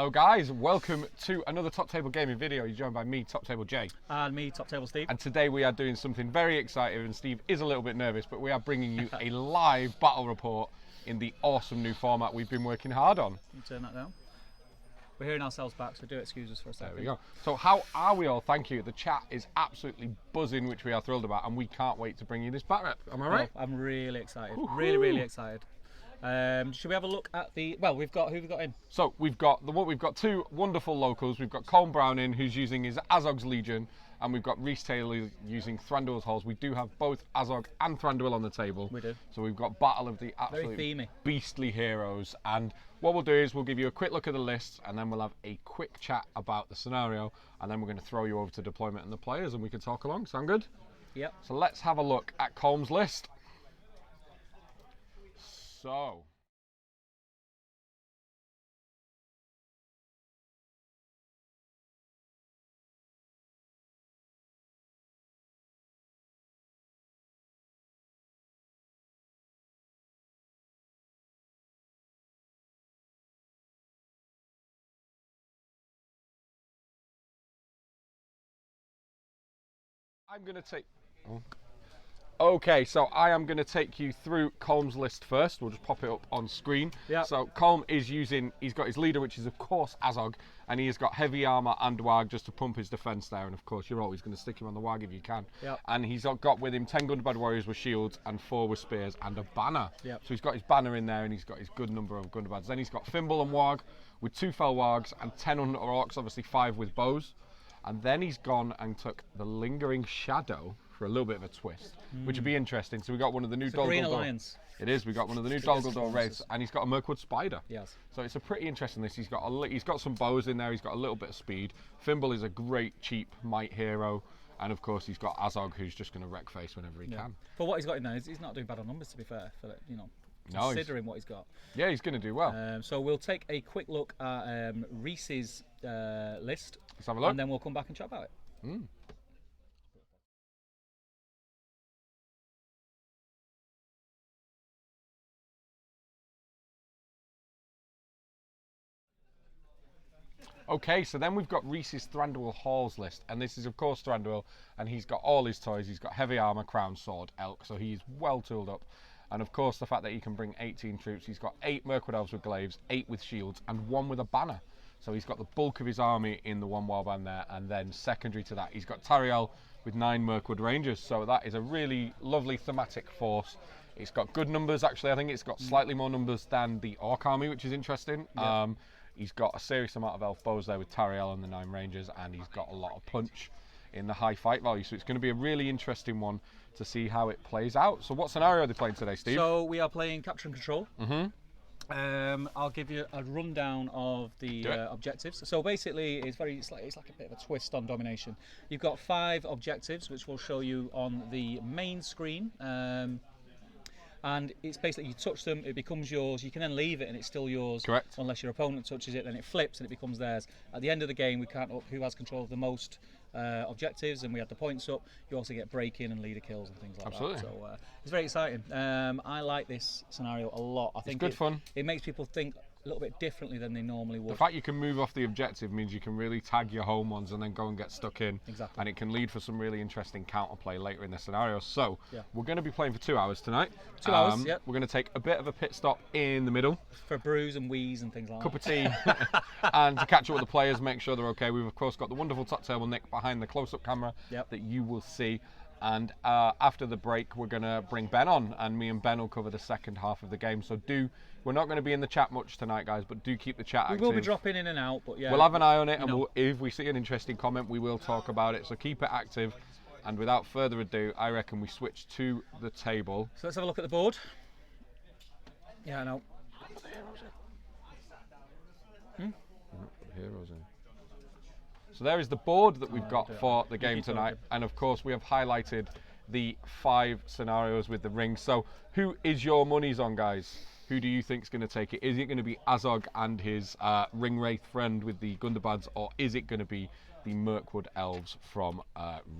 Hello guys, welcome to another Top Table Gaming video. You're joined by me, Top Table Jay. And me, Top Table Steve. And today we are doing something very exciting, and Steve is a little bit nervous, but we are bringing you a live battle report in the awesome new format we've been working hard on. Can you turn that down? We're hearing ourselves back, so do excuse us for a second. There we go. So how are we all? Thank you. The chat is absolutely buzzing, which we are thrilled about, and we can't wait to bring you this bat rep. Am I right? Oh, I'm really excited. Really excited. Should we have a look at the? Well, who we've got in? So we've got two wonderful locals. We've got Colm Browning, who's using his Azogs Legion, and we've got Reece Taylor using Thranduils Halls. We do have both Azog and Thranduil on the table. We do. So we've got battle of the absolute beastly heroes. And what we'll do is we'll give you a quick look at the lists, and then we'll have a quick chat about the scenario, and then we're going to throw you over to deployment and the players, and we can talk along. Sound good? Yep. So let's have a look at Colm's list. So. I'm going to take... Okay, so I am going to take you through Colm's list first. We'll just pop it up on screen. Yep. So Colm is using, he's got his leader, which is of course Azog, and he has got heavy armor and wag just to pump his defense there. And of course, you're always going to stick him on the wag if you can. Yep. And he's got with him 10 Gundabad warriors with shields and 4 with spears and a banner. Yep. So he's got his banner in there, and he's got his good number of Gundabads. Then he's got Thimble and wag with 2 fell wags and 10 under orcs, obviously 5 with bows. And then he's gone and took the Lingering Shadow for a little bit of a twist, which would be interesting. So we got one of the new Dol Guldur. Green Alliance. It is. We got one of the new Dol Guldur wraiths, and he's got a Mirkwood Spider. Yes. So it's a pretty interesting list. He's got some bows in there. He's got a little bit of speed. Thimble is a great cheap might hero, and of course he's got Azog, who's just going to wreck face whenever he can. For what he's got in there, he's not doing bad on numbers, to be fair. For considering what he's got. Yeah, he's going to do well. So we'll take a quick look at Reece's list. Let's have a look, and then we'll come back and chat about it. Okay, so then we've got Reece's Thranduil Halls list, and this is of course Thranduil, and he's got all his toys. He's got heavy armor, crown, sword, elk, so he's well tooled up. And of course the fact that he can bring 18 troops. He's got 8 Mirkwood elves with glaives, 8 with shields, and 1 with a banner. So he's got the bulk of his army in the one warband there, and then secondary to that, he's got Thranduil with 9 Mirkwood rangers. So that is a really lovely thematic force. It's got good numbers, actually. I think it's got slightly more numbers than the Orc army, which is interesting. Yep. He's got a serious amount of elf bows there with Thranduil and the 9 rangers, and he's got a lot of punch in the high fight value. So it's going to be a really interesting one to see how it plays out. So what scenario are they playing today, Steve? So we are playing Capture and Control. I'll give you a rundown of the objectives. So basically, it's like a bit of a twist on domination. You've got 5 objectives, which we'll show you on the main screen. And it's basically, you touch them, it becomes yours. You can then leave it and it's still yours. Correct. Unless your opponent touches it, then it flips and it becomes theirs. At the end of the game, we count up who has control of the most objectives, and we have the points up. You also get break-in and leader kills and things like that. So it's very exciting. I like this scenario a lot. I think it's good fun. It makes people think a little bit differently than they normally would. The fact you can move off the objective means you can really tag your home ones and then go and get stuck in. Exactly. And it can lead for some really interesting counterplay later in the scenario. So we're going to be playing for 2 hours tonight. 2 hours, yep. We're going to take a bit of a pit stop in the middle. For brews and wheeze and things like that. Cup of tea. And to catch up with the players, make sure they're okay. We've of course got the wonderful Top Table Nick behind the close-up camera that you will see. And after the break, we're going to bring Ben on, and me and Ben will cover the second half of the game. So we're not going to be in the chat much tonight, guys, but do keep the chat active. We will be dropping in and out, but yeah. We'll have an eye on it, and if we see an interesting comment, we will talk about it. So keep it active. And without further ado, I reckon we switch to the table. So let's have a look at the board. Yeah, I know. Put the heroes in. Put the heroes in. So there is the board that we've got for the game tonight, and of course we have highlighted the 5 scenarios with the rings. So who is your monies on, guys? Who do you think is going to take it? Is it going to be Azog and his ring wraith friend with the Gundabads, or is it going to be the Mirkwood elves from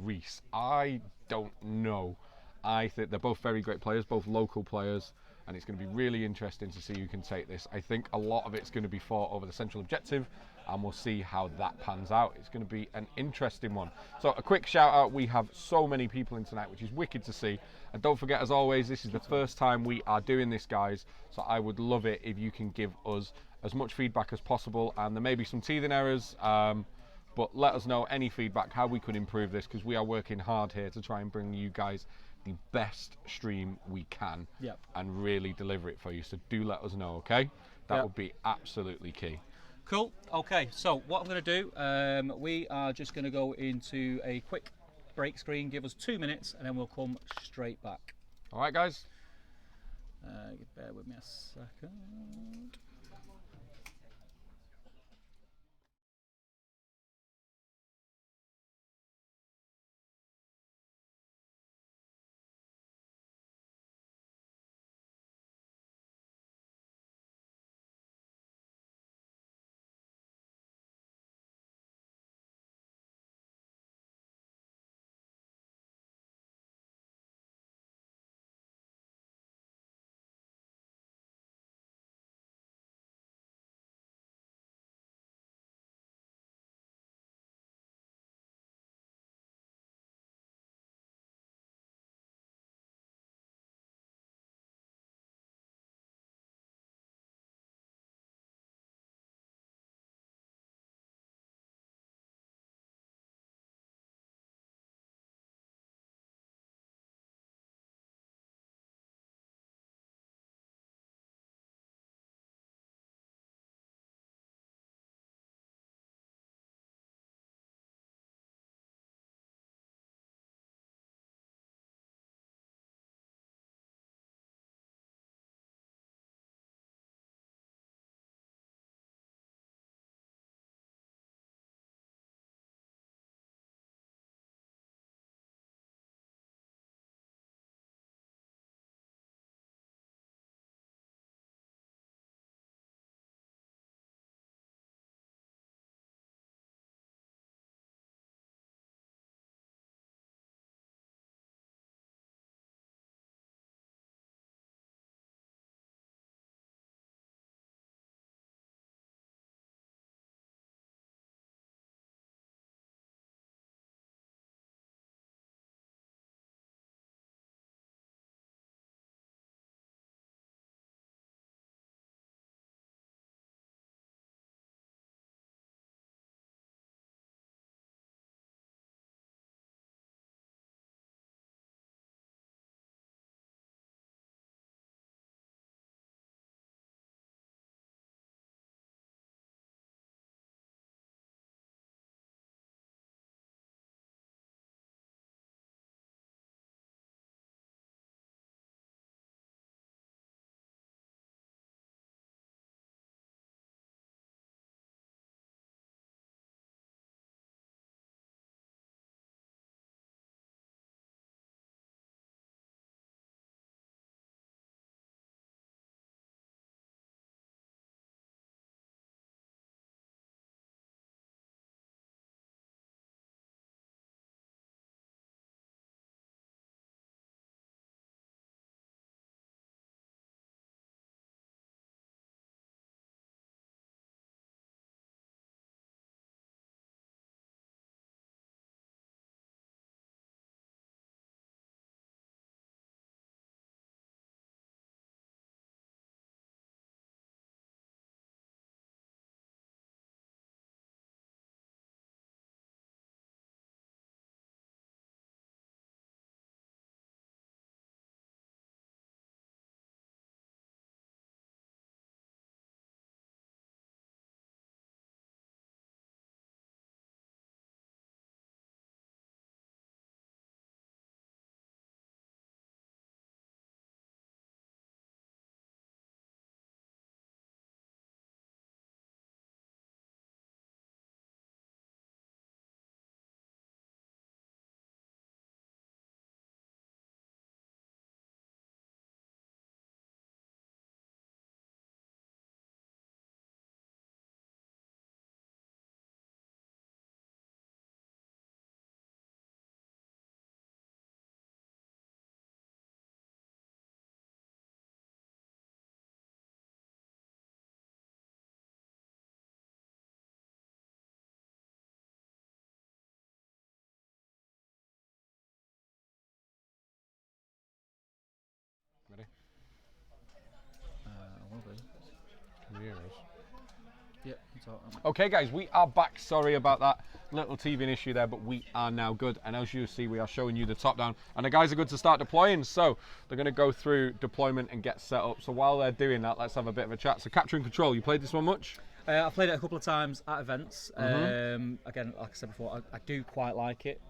Reece? I don't know. I think they're both very great players, both local players, and it's going to be really interesting to see who can take this. I think a lot of it's going to be fought over the central objective, and we'll see how that pans out. It's going to be an interesting one. So a quick shout out, we have so many people in tonight, which is wicked to see. And don't forget, as always, this is the first time we are doing this, guys, so I would love it if you can give us as much feedback as possible, and there may be some teething errors, but let us know any feedback, how we could improve this, because we are working hard here to try and bring you guys the best stream we can. Yep. And really deliver it for you. So do let us know, okay? That would be absolutely key. Cool. Okay, so what I'm going to do, we are just going to go into a quick break screen, give us 2 minutes, and then we'll come straight back. All right, guys? Bear with me a second. Okay, guys, we are back. Sorry about that little teething issue there, but we are now good. And as you see, we are showing you the top down. And the guys are good to start deploying. So they're going to go through deployment and get set up. So while they're doing that, let's have a bit of a chat. So capture and control, you played this one much? I've played it a couple of times at events. Again, like I said before, I do quite like it.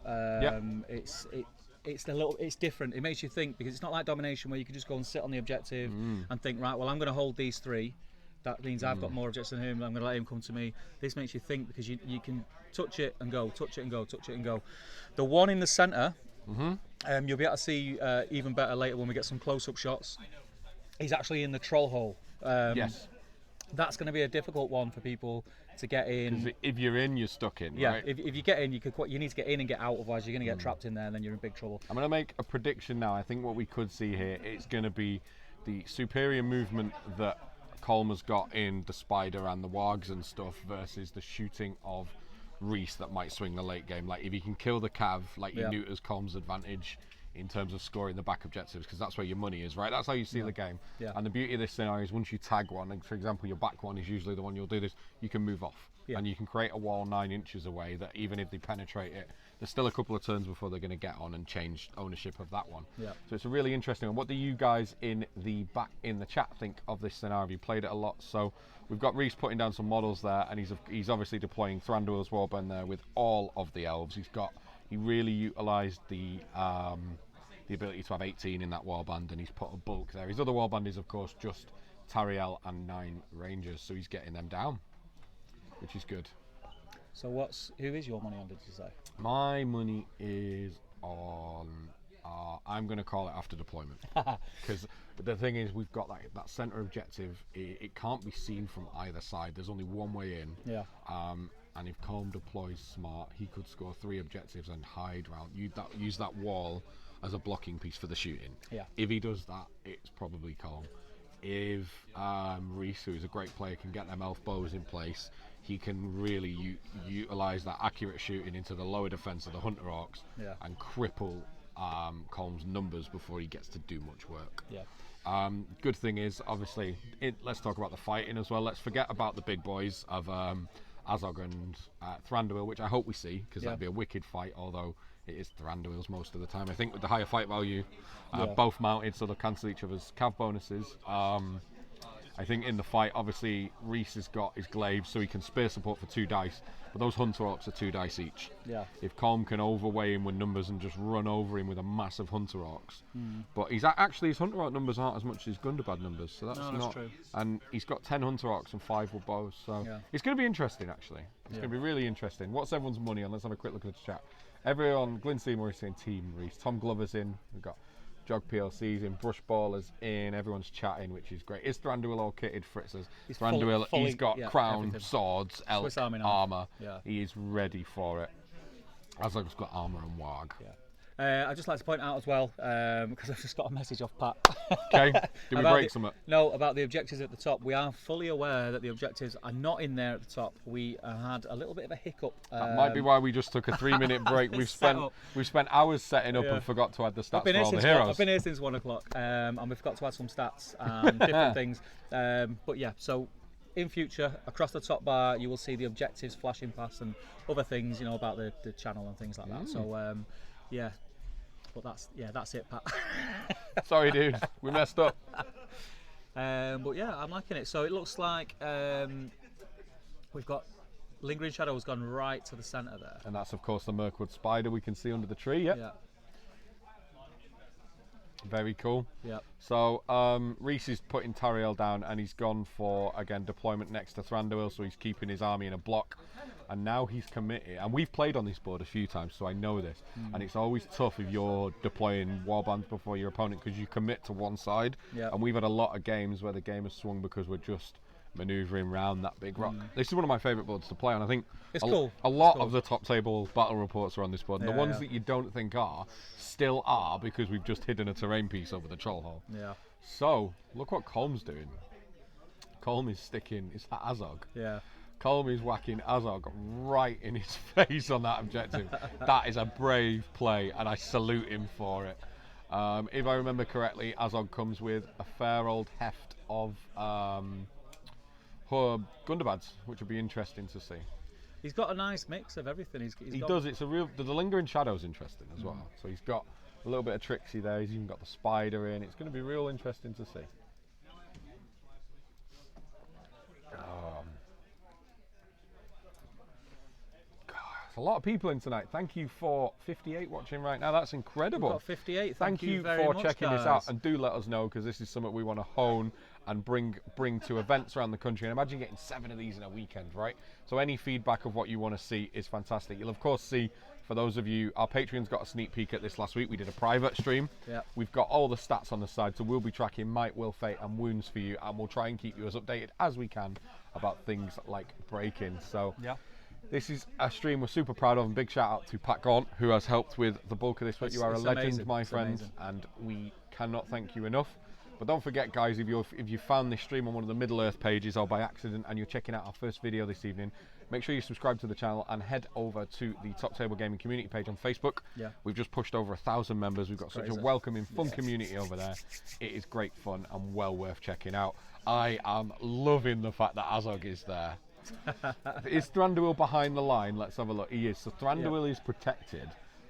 It's different. It makes you think, because it's not like domination where you can just go and sit on the objective and think, right, well, I'm going to hold these 3. That means I've got more objects than him. I'm going to let him come to me. This makes you think, because you can touch it and go, touch it and go, touch it and go. The one in the centre, you'll be able to see even better later when we get some close-up shots. He's actually in the troll hole. Yes. That's going to be a difficult one for people to get in. If you're in, you're stuck in, yeah, right? If you get in, you need to get in and get out, otherwise you're going to get trapped in there and then you're in big trouble. I'm going to make a prediction now. I think what we could see here, it's going to be the superior movement that Colm has got in the spider and the wargs and stuff versus the shooting of Reece that might swing the late game. Like if he can kill the cav, like you neuter's Colm's advantage in terms of scoring the back objectives, because that's where your money is, right? That's how you see the game. And the beauty of this scenario is once you tag one, and for example your back one is usually the one you'll do this, you can move off and you can create a wall 9 inches away that even if they penetrate it, there's still a couple of turns before they're going to get on and change ownership of that one. So it's a really interesting one. What do you guys in the chat think of this scenario? Have you played it a lot? So we've got Reece putting down some models there, and he's obviously deploying Thranduil's Warband there with all of the elves. He really utilised the ability to have 18 in that warband, and he's put a bulk there. His other warband is of course just Thranduil and 9 rangers, so he's getting them down, which is good. So who is your money on, did you say? My money is on, I'm going to call it after deployment, because the thing is we've got that centre objective. It can't be seen from either side. There's only one way in. And if Colm deploys smart, he could score 3 objectives and hide round. Use that wall as a blocking piece for the shooting. If he does that, it's probably Colm. If Reece, who is a great player, can get them elf bows in place, he can really utilise that accurate shooting into the lower defence of the Hunter Orcs and cripple Colm's numbers before he gets to do much work. Good thing is, obviously, let's talk about the fighting as well. Let's forget about the big boys of Azog and Thranduil, which I hope we see, because that'd be a wicked fight, although it is Thranduils most of the time. I think with the higher fight value, both mounted, so they'll cancel each other's cav bonuses. I think in the fight, obviously, Reece has got his glaives, so he can spear support for 2 dice, but those Hunter Orcs are 2 dice each. If Colm can overweigh him with numbers and just run over him with a massive Hunter Orcs, but his Hunter Orc numbers aren't as much as Gundabad numbers, so that's not true. And he's got 10 Hunter Orcs and 5 with bows, so it's going to be interesting, actually. It's going to be really interesting. What's everyone's money on? Let's have a quick look at the chat. Everyone, Glyn Seymour is saying Team Reece. Tom Glover's in. We've got Jog PLC's in. Brush Baller's in. Everyone's chatting, which is great. Is Thranduil all kitted? Fritz says Thranduil, he's got crown, everything. Swords, elk, armour. He is ready for it. Azog's got armour and warg. I'd just like to point out as well, because I've just got a message off Pat. Okay, did we break something? No, about the objectives at the top. We are fully aware that the objectives are not in there at the top. We had a little bit of a hiccup. That might be why we just took a 3-minute break. We've spent hours setting up and forgot to add the stats for all the heroes. I've been here since 1 o'clock, and we forgot to add some stats and different things. But yeah, so in future, across the top bar, you will see the objectives flashing past and other things, about the channel and things like that. So yeah. But that's it, Pat. Sorry, dude, we messed up. But yeah, I'm liking it. So it looks like we've got Lingering Shadow has gone right to the centre there. And that's, of course, the Mirkwood Spider we can see under the tree, yeah. Very cool. So Reece is putting Thranduil down, and he's gone for, again, deployment next to Thranduil, so he's keeping his army in a block. And now he's committed, and we've played on this board a few times, so I know this. And it's always tough if you're deploying warbands before your opponent, because you commit to one side. And we've had a lot of games where the game has swung because we're just manoeuvring around that big rock. This is one of my favourite boards to play on. I think a lot of the top table battle reports are on this board, and the ones that you don't think are still are, because we've just hidden a terrain piece over the troll hole. So look what Colm's doing. Colm is sticking, is that Azog? Colm is whacking Azog right in his face on that objective. That is a brave play, and I salute him for it. If I remember correctly, Azog comes with a fair old heft of Gunderbads, which would be interesting to see. He's got a nice mix of everything. He does. It's a real. The lingering shadow's interesting as well. So he's got a little bit of Trixie there. He's even got the spider in. It's going to be real interesting to see. A lot of people in tonight. Thank you for 58 watching right now. That's incredible. We've got 58. Thank you very for much, checking guys. this out, and do let us know, because this is something we want to hone and bring to events around the country. And imagine getting 7 of these in a weekend, right? So any feedback of what you want to see is fantastic. You'll of course see, for those of you, our Patreons got a sneak peek at this last week. We did a private stream. Yep. We've got all the stats on the side, so we'll be tracking might, will, fate, and wounds for you, and we'll try and keep you as updated as we can about things like break-ins. So. Yeah. This is a stream we're super proud of, and big shout out to Pat Gaunt, who has helped with the bulk of this. But you are a legend, amazing. my friend, and we cannot thank you enough. But don't forget, guys, if you found this stream on one of the Middle Earth pages or by accident, and you're checking out our first video this evening, make sure you subscribe to the channel and head over to the Top Table Gaming community page on Facebook. Yeah. We've just pushed over 1,000 members. We've got such a welcoming, fun community over there. It is great fun and well worth checking out. I am loving the fact that Azog is there. Is Thranduil behind the line? Let's have a look. He is. So Thranduil is protected,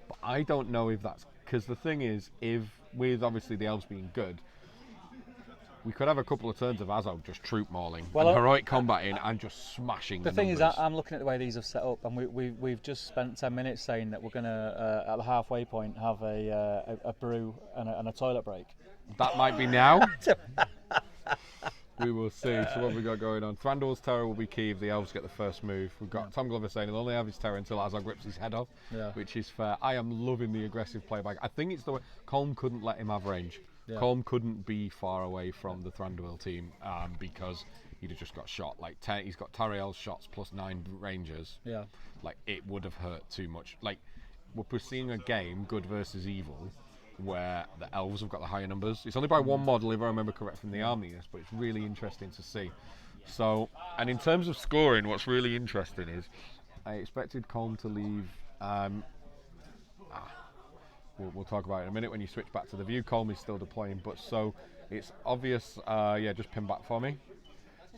but I don't know if that's because the thing is, if with obviously the elves being good, we could have a couple of turns of Azog just troop mauling and heroic combating and just smashing. The thing is, I'm looking at the way these have set up, and we've just spent 10 minutes saying that we're going to at the halfway point have a brew and a toilet break. That might be now. We will see. So what have we got going on? Thranduil's terror will be key if the elves get the first move. We've got Tom Glover saying he'll only have his terror until Azog rips his head off, which is fair. I am loving the aggressive playback. I think it's the way Colm couldn't let him have range. Yeah. Colm couldn't be far away from the Thranduil team because he'd have just got shot. Like he's got Tariel's shots plus 9 rangers. Yeah, like it would have hurt too much. Like we're seeing a game, good versus evil, where the elves have got the higher numbers. It's only by 1 model, if I remember correct from the army list, but it's really interesting to see. So, and in terms of scoring, what's really interesting is I expected Colm to leave. We'll talk about it in a minute when you switch back to the view. Colm is still deploying, but so it's obvious. Just pin back for me.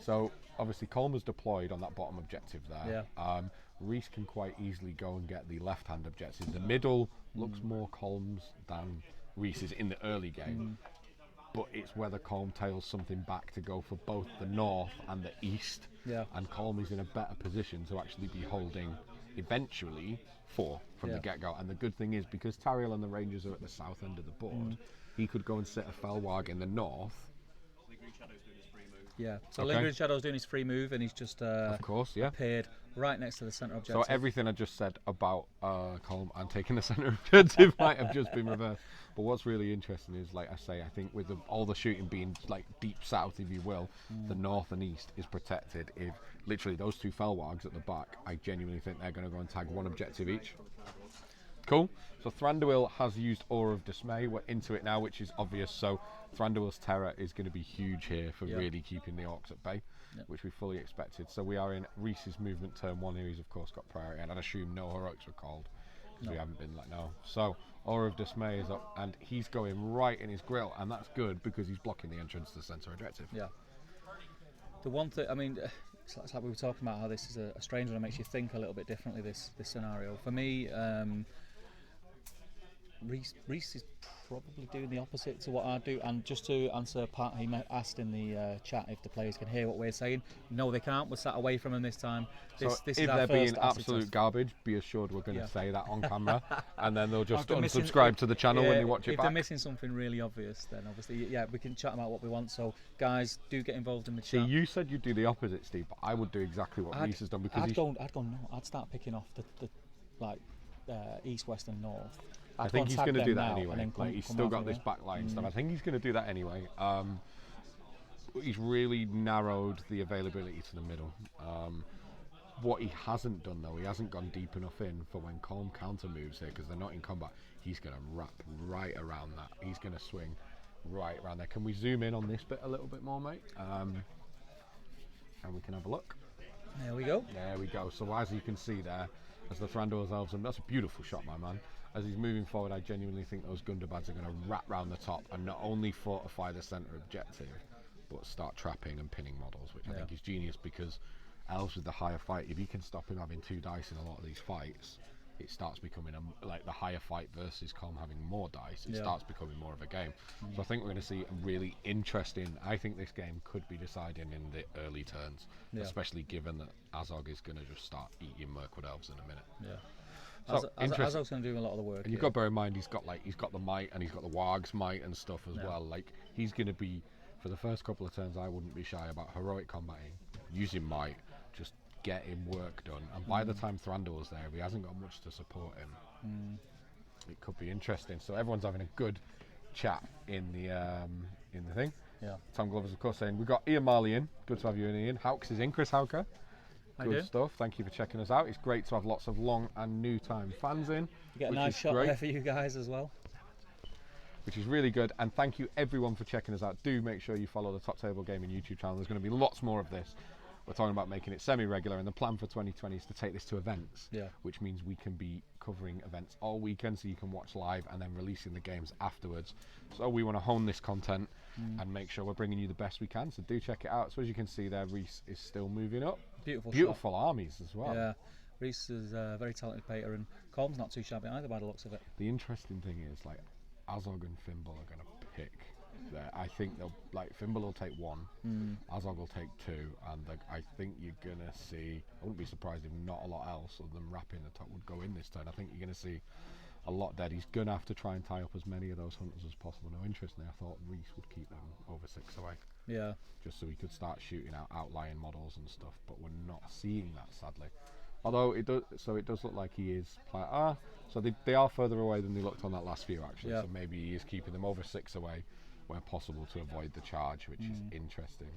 So obviously Colm was deployed on that bottom objective there. Yeah. Reece can quite easily go and get the left-hand objectives. The middle looks more Colm's than Reece's in the early game, but it's whether Colm tails something back to go for both the north and the east. Yeah. And Colm is in a better position to actually be holding eventually 4 from the get-go. And the good thing is, because Tariel and the Rangers are at the south end of the board, he could go and sit a Felwarg in the north. Yeah, so Lingering Shadow's doing his free move, and he's just of course, appeared right next to the centre objective. So everything I just said about Colm and taking the centre objective might have just been reversed. But what's really interesting is, like I say, I think with all the shooting being like deep south, if you will, the north and east is protected. If literally those 2 Felwargs at the back, I genuinely think they're going to go and tag 1 objective each. Cool. So Thranduil has used Aura of Dismay. We're into it now, which is obvious. So Thranduil's terror is going to be huge here for really keeping the orcs at bay, which we fully expected. So we are in Reece's movement turn 1 here. He's of course got priority, and I'd assume no heroics were called because we haven't been let know. So Aura of Dismay is up, and he's going right in his grill, and that's good because he's blocking the entrance to the centre objective. Yeah. The one thing, I mean, it's like we were talking about how this is a strange one. It makes you think a little bit differently. This scenario for me. Reece is probably doing the opposite to what I do, and just to answer Pat, he asked in the chat if the players can hear what we're saying. No, they can't. We're sat away from them this time. This if is they're being absolute garbage, be assured we're going to say that on camera, and then they'll just unsubscribe to the channel when they watch it back. If they're missing something really obvious, then obviously, we can chat about what we want. So, guys, do get involved in the chat. See, you said you'd do the opposite, Steve, but I would do exactly what Reece has done, because I'd go no. I'd start picking off the east, west, and north. I think he's going to do that anyway. Like, he's still got this backline stuff. I think he's going to do that anyway. He's really narrowed the availability to the middle. What he hasn't done, though, he hasn't gone deep enough in for when Colm counter moves here, because they're not in combat. He's going to wrap right around that. He's going to swing right around there. Can we zoom in on this bit a little bit more, mate? And we can have a look. There we go. There we go. So as you can see there, as the Thranduils elves, and that's a beautiful shot, my man. As he's moving forward, I genuinely think those Gunderbads are going to wrap round the top and not only fortify the centre objective, but start trapping and pinning models, which I think is genius, because elves with the higher fight, if you can stop him having 2 dice in a lot of these fights, it starts becoming like the higher fight versus Colm having more dice, it starts becoming more of a game. So I think we're going to see a really interesting, I think this game could be deciding in the early turns, especially given that Azog is going to just start eating Mirkwood elves in a minute. So Azog's going to do a lot of the work. And you've got to bear in mind, he's got the might, and he's got the warg's might and stuff as well. Like, he's going to be, for the first couple of turns, I wouldn't be shy about heroic combating, using might, just getting work done. And by the time Thranduil's there, if he hasn't got much to support him, it could be interesting. So everyone's having a good chat in the thing. Tom Glover's of course saying, we've got Ian Marley in. Good to have you in, Ian. Hawks is in, Chris Hauker. Good stuff. Thank you for checking us out. It's great to have lots of long and new time fans in. You get a nice shot there for you guys as well, which is really good. And thank you everyone for checking us out. Do make sure you follow the Top Table Gaming YouTube channel. There's going to be lots more of this. We're talking about making it semi-regular, and the plan for 2020 is to take this to events, which means we can be covering events all weekend, so you can watch live and then releasing the games afterwards. So we want to hone this content and make sure we're bringing you the best we can, so do check it out. So as you can see there, Reece is still moving up. Beautiful armies as well. Yeah, Reece is a very talented painter, and Colm's not too shabby either by the looks of it. The interesting thing is, like, Azog and Thimble are going to pick there. I think they'll, like, Thimble will take 1, Azog will take 2, and I think you're gonna see, I wouldn't be surprised if not a lot else other than wrapping the top would go in this turn. I think you're gonna see a lot dead. He's gonna have to try and tie up as many of those hunters as possible. Now, interestingly, I thought Reece would keep them over 6 away, just so he could start shooting out outlying models and stuff, but we're not seeing that, sadly. Although it does look like he is so they are further away than they looked on that last view, actually. So maybe he is keeping them over 6 away where possible to avoid the charge, which is interesting.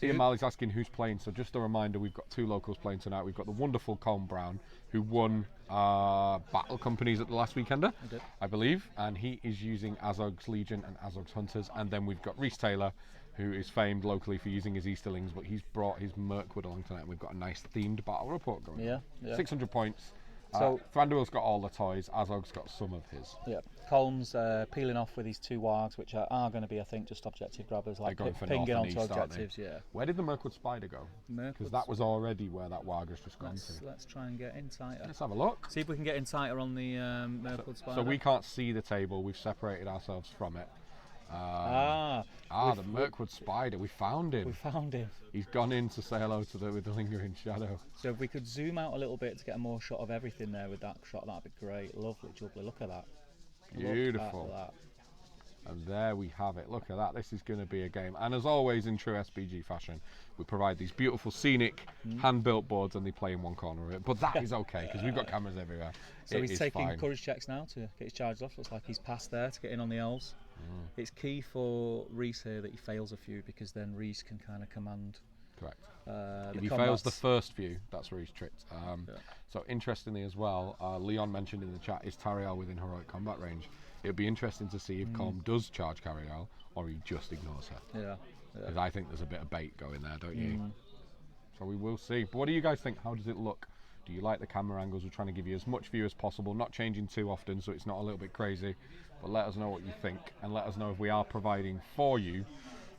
Ian Marley's asking who's playing, so just a reminder, we've got 2 locals playing tonight. We've got the wonderful Colm Brown, who won Battle Companies at the last weekender, I believe, and he is using Azogs Legion and Azogs Hunters. And then we've got Reece Taylor, who is famed locally for using his Easterlings, but he's brought his Mirkwood along tonight, and we've got a nice themed battle report going on. 600 points. So Thranduil's got all the toys, Azog's got some of his. Colm's peeling off with his 2 wargs, which are going to be, I think, just objective grabbers, like pinging onto objectives. Where did the Mirkwood Spider go? Because that was already where that warg has just gone to. Let's try and get in tighter. Let's have a look. See if we can get in tighter on the Mirkwood Spider. So we can't see the table, we've separated ourselves from it. The Mirkwood Spider, we found him. He's gone in to say hello to with the lingering shadow. So if we could zoom out a little bit to get a more shot of everything there with that shot, that'd be great. Lovely, jubbly, look at that. Beautiful. And there we have it. Look at that. This is going to be a game. And as always, in true SBG fashion, we provide these beautiful scenic hand-built boards, and they play in one corner of it. But that is okay, because we've got cameras everywhere. So he's taking courage checks now to get his charges off. Looks like he's passed there to get in on the elves. It's key for Reece here that he fails a few, because then Reece can kind of command. Correct. If he fails the first few, that's where he's tricked. So interestingly as well, Leon mentioned in the chat, is Tariel within heroic combat range? It would be interesting to see if Colm does charge Tariel, or he just ignores her. Because I think there's a bit of bait going there, don't you? So we will see. But what do you guys think? How does it look? Do you like the camera angles? We're trying to give you as much view as possible, not changing too often so it's not a little bit crazy. But let us know what you think, and let us know if we are providing for you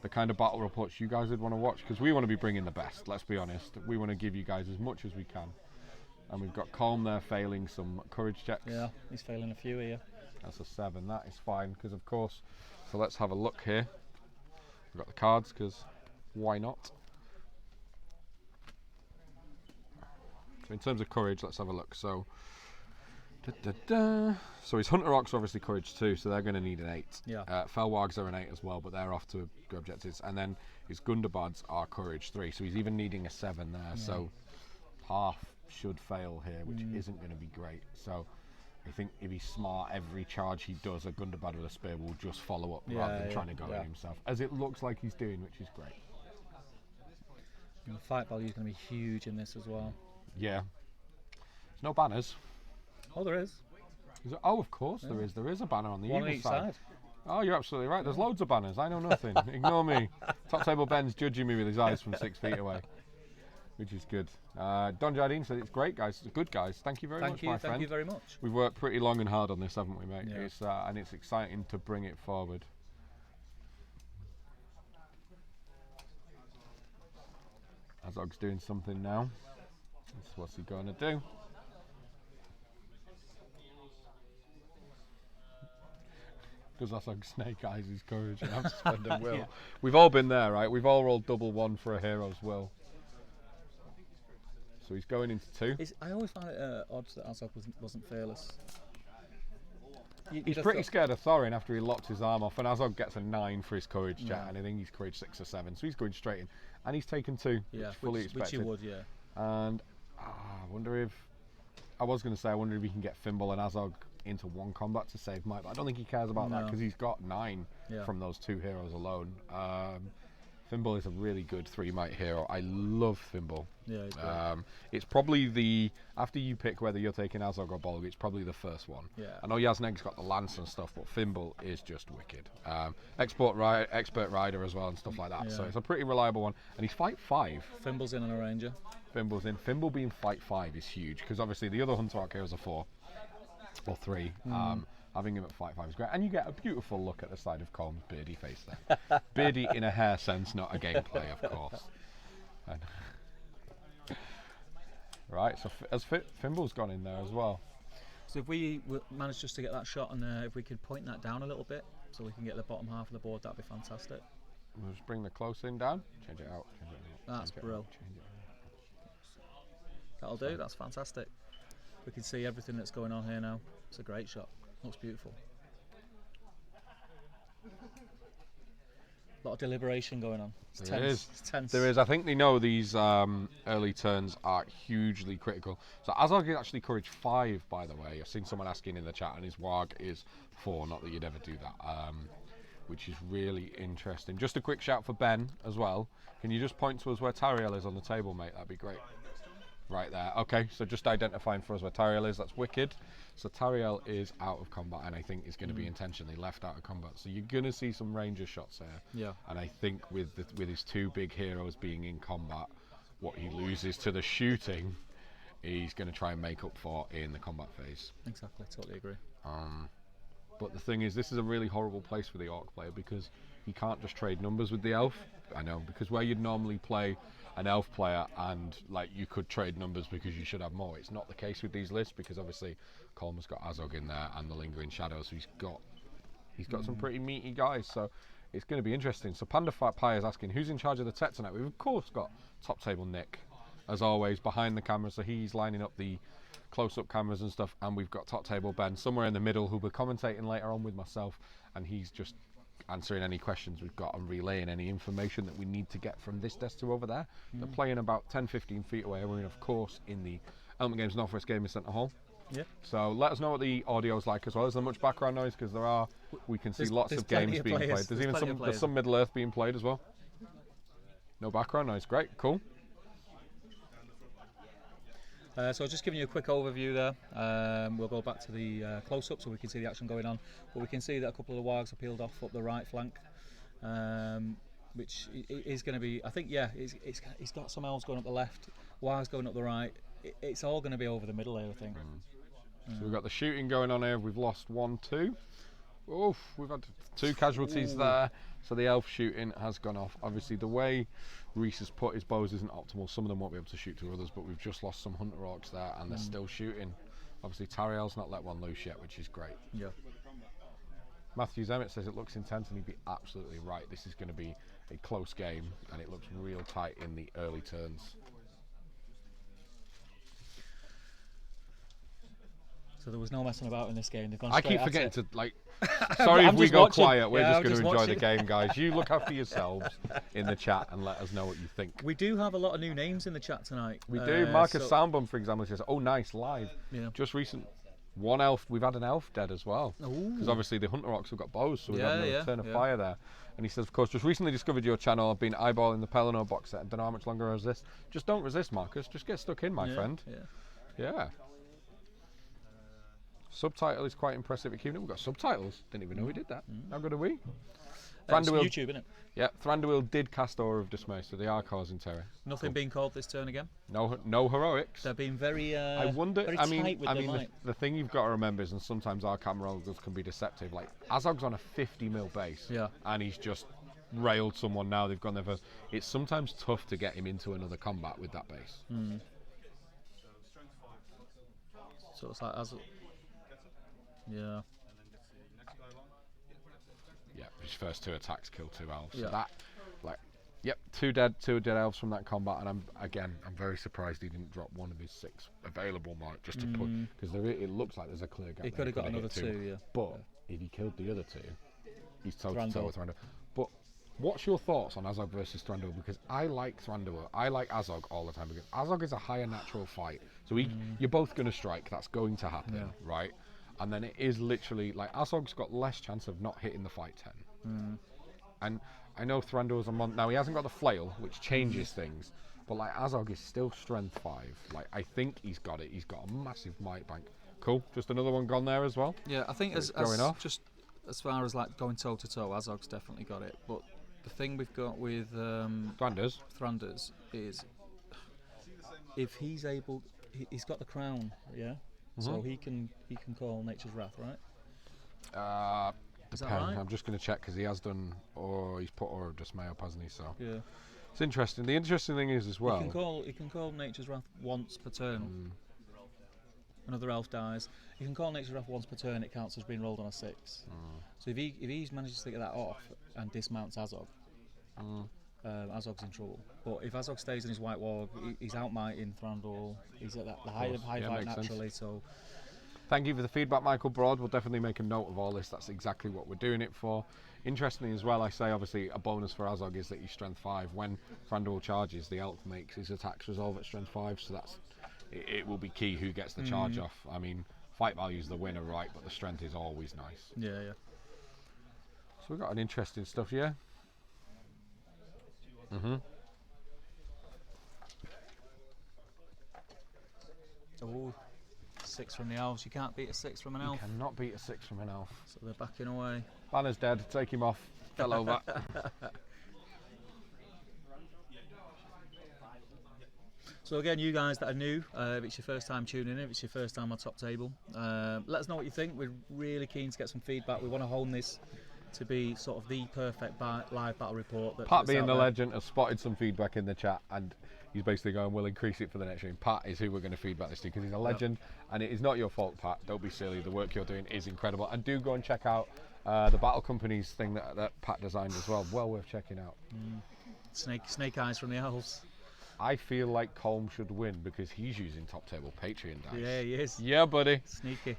the kind of battle reports you guys would want to watch, because we want to be bringing the best, let's be honest. We want to give you guys as much as we can. And we've got Colm there failing some courage checks. Yeah, he's failing a few here. That's a 7, that is fine, because of course. So let's have a look here. We've got the cards, because why not? So in terms of courage, let's have a look. So so his Hunter Orcs are obviously courage 2, so they're going to need an 8. Felwargs are an 8 as well, but they're off to good objectives. And then his Gundarbards are courage 3, so he's even needing a 7 there. So half should fail here, which isn't going to be great. So I think if he's smart, every charge he does, a Gundabad with a spear will just follow up rather than trying to go in himself, as it looks like he's doing, which is great. And the fight value is going to be huge in this as well. Yeah. There's no banners. Oh, there is. Oh, of course there is. There is a banner on the One on each side. Oh, you're absolutely right. There's loads of banners. I know nothing. Ignore me. Top Table Ben's judging me with his eyes from 6 feet away, which is good. Don Jardine said it's great, guys. It's good, guys. Thank you very much, my friend. Thank you very much. We've worked pretty long and hard on this, haven't we, mate? And it's exciting to bring it forward. Azog's doing something now. What's he going to do? Does Azog snake eyes his courage and have to spend a will? Yeah. We've all been there, right? We've all rolled double one for a hero's will. So he's going into 2. I always found it odd that Azog wasn't fearless. He's pretty scared of Thorin after he locked his arm off, and Azog gets a 9 for his courage check, and I think he's courage 6 or 7, so he's going straight in. And he's taken 2, yeah, which fully expected. Which he would, yeah. And I wonder if... I was going to say, I wonder if he can get Fimble and Azog into one combat to save Mike, but I don't think he cares about that, because he's got 9 from those 2 heroes alone. Thimble is a really good 3-might hero. I love Thimble. Yeah, he's great. It's probably the, after you pick whether you're taking Azog or Bolg, it's probably the first one. Yeah. I know Yazneg's got the lance and stuff, but Thimble is just wicked. Expert rider as well and stuff like that. Yeah. So it's a pretty reliable one. And he's fight 5. Fimble's in on a ranger. Fimble's in. Fimble being fight 5 is huge, because obviously the other Hunter Arc heroes are 4 or 3. Having him at fight 5 is great, and you get a beautiful look at the side of Colm's beardy face there. Beardy in a hair sense, not a gameplay, of course. And right, so as Fimble's gone in there as well. So if we manage just to get that shot, and if we could point that down a little bit, so we can get the bottom half of the board, that'd be fantastic. We'll just bring the close in down, change it out. That's brilliant. That'll do. That's fantastic. We can see everything that's going on here now. It's a great shot. Looks beautiful. A lot of deliberation going on. It's tense. It's tense. There is. I think they know these early turns are hugely critical. So Azog is actually courage 5, by the way. I've seen someone asking in the chat, and his warg is 4. Not that you'd ever do that, which is really interesting. Just a quick shout for Ben as well. Can you just point to us where Tariel is on the table, mate? That'd be great. Right there. Okay, so just identifying for us where Tariel is. That's wicked. So Tariel is out of combat, and I think is going to be intentionally left out of combat. So you're going to see some ranger shots there. Yeah. And I think with his 2 big heroes being in combat, what he loses to the shooting, he's going to try and make up for in the combat phase. Exactly. Totally agree. But the thing is, this is a really horrible place for the orc player, because he can't just trade numbers with the elf. I know, because where you'd normally play an elf player and like you could trade numbers because you should have more, it's not the case with these lists, because obviously Colm has got Azog in there and the Lingering Shadows, so he's got some pretty meaty guys, so it's going to be interesting. So Panda Pie is asking, who's in charge of the tech tonight? We've of course got top table Nick, as always, behind the camera, so he's lining up the close-up cameras and stuff, and we've got top table Ben somewhere in the middle, who'll be commentating later on with myself, and he's just answering any questions we've got and relaying any information that we need to get from this desk to over there. They're playing about 10-15 feet away. We're in, of course, in the Element Games Northwest Gaming Centre Hall. Yeah. So let us know what the audio's like as well. Is there much background noise? Because we can see lots of games being played. There's even there's some Middle Earth being played as well. No background noise. Great, cool. So just giving you a quick overview there. We'll go back to the close-up so we can see the action going on. But we can see that a couple of the wargs are peeled off up the right flank, which is going to be, I think, yeah, he's got some elves going up the left, wargs going up the right. It's all going to be over the middle here, I think. So we've got the shooting going on here. We've lost 1, 2. Oof, we've had 2 casualties there. So the elf shooting has gone off. Obviously, the way Reece has put his bows isn't optimal. Some of them won't be able to shoot to others, but we've just lost some hunter orcs there, and they're still shooting. Obviously, Tariel's not let one loose yet, which is great. Yeah. Matthews Emmett says it looks intense, and he'd be absolutely right. This is going to be a close game, and it looks real tight in the early turns. So there was no messing about in this game. They've gone I keep forgetting to, like, sorry if we go quiet, we're just going to enjoy the game, guys. You look after yourselves in the chat and let us know what you think. We do have a lot of new names in the chat tonight. We do. Marcus Soundbum, for example, says, oh, nice, live. Yeah. Just recent. One elf, we've had an elf dead as well. Because obviously the Hunter Orcs have got bows, so we've had another turn of fire there. And he says, of course, just recently discovered your channel. I've been eyeballing the Pelennor box set. I don't know how much longer I resist. Just don't resist, Marcus. Just get stuck in, my friend. Yeah. Subtitle is quite impressive at Kingdom. We've got subtitles. Didn't even know we did that. How good are we? Thranduil, YouTube, isn't it? Yeah, Thranduil did cast Aura of Dismay, so they are causing terror. Nothing being called this turn again? No heroics. They're being very I wonder, very I mean, tight with the thing you've got to remember is, and sometimes our camera angles can be deceptive, like Azog's on a 50 mil base, and he's just railed someone now, they've gone there first. It's sometimes tough to get him into another combat with that base. So it's like yeah. Yeah, his first 2 attacks kill 2 elves. Yeah. So that, like, yep, 2 dead elves from that combat, and I'm very surprised he didn't drop one of his 6 available mark just to put, because it looks like there's a clear gap. He could have got another 2, yeah. But if he killed the other 2, he's toe-to-toe with Thranduil. But what's your thoughts on Azog versus Thranduil? Because I like Thranduil, I like Azog all the time, because Azog is a higher natural fight. So you're both going to strike, that's going to happen, right? And then it is literally, like, Azog's got less chance of not hitting the fight 10. And I know Thranduil's a month now, he hasn't got the flail, which changes things, but like Azog is still strength 5. Like, I think he's got it, he's got a massive might bank. Cool, just another one gone there as well. Yeah, I think as far as like going toe to toe, Azog's definitely got it. But the thing we've got with Thranduils is if he's able, he's got the crown, yeah. So he can call Nature's Wrath, right? Is that right? I'm just going to check because he has done, or he's put Aura of Dismay up, hasn't he? So yeah, it's interesting. The interesting thing is as well, he can call Nature's Wrath once per turn. Another elf dies. You can call Nature's Wrath once per turn. It counts as being rolled on a 6. So if he manages to get that off and dismounts Azog, Azog's in trouble. But if Azog stays in his White Warg, he's outmighting Thranduil. He's at the high fight naturally. So thank you for the feedback, Michael Broad. We'll definitely make a note of all this. That's exactly what we're doing it for. Interestingly as well, I say obviously a bonus for Azog is that he's strength 5. When Thranduil charges, the elf makes his attacks resolve at strength 5. So that's it will be key who gets the charge off. I mean, fight value is the winner, right? But the strength is always nice. Yeah. So we've got an interesting stuff here. Oh, 6 from the elves. You can't beat a 6 from an elf. You cannot beat a 6 from an elf. So they're backing away. Banner's dead. Take him off. Fell over. So again, you guys that are new, if it's your first time tuning in, if it's your first time on Top Table, let us know what you think. We're really keen to get some feedback. We want to hone this to be sort of the perfect live battle report. Pat, being the legend, has spotted some feedback in the chat, and he's basically going, we'll increase it for the next stream. Pat is who we're going to feedback this to, because he's a legend, and it is not your fault, Pat. Don't be silly. The work you're doing is incredible. And do go and check out the Battle Companies thing that Pat designed as well. Well worth checking out. Snake eyes from the elves. I feel like Colm should win because he's using Top Table Patreon dice. Yeah, he is. Yeah, buddy. Sneaky.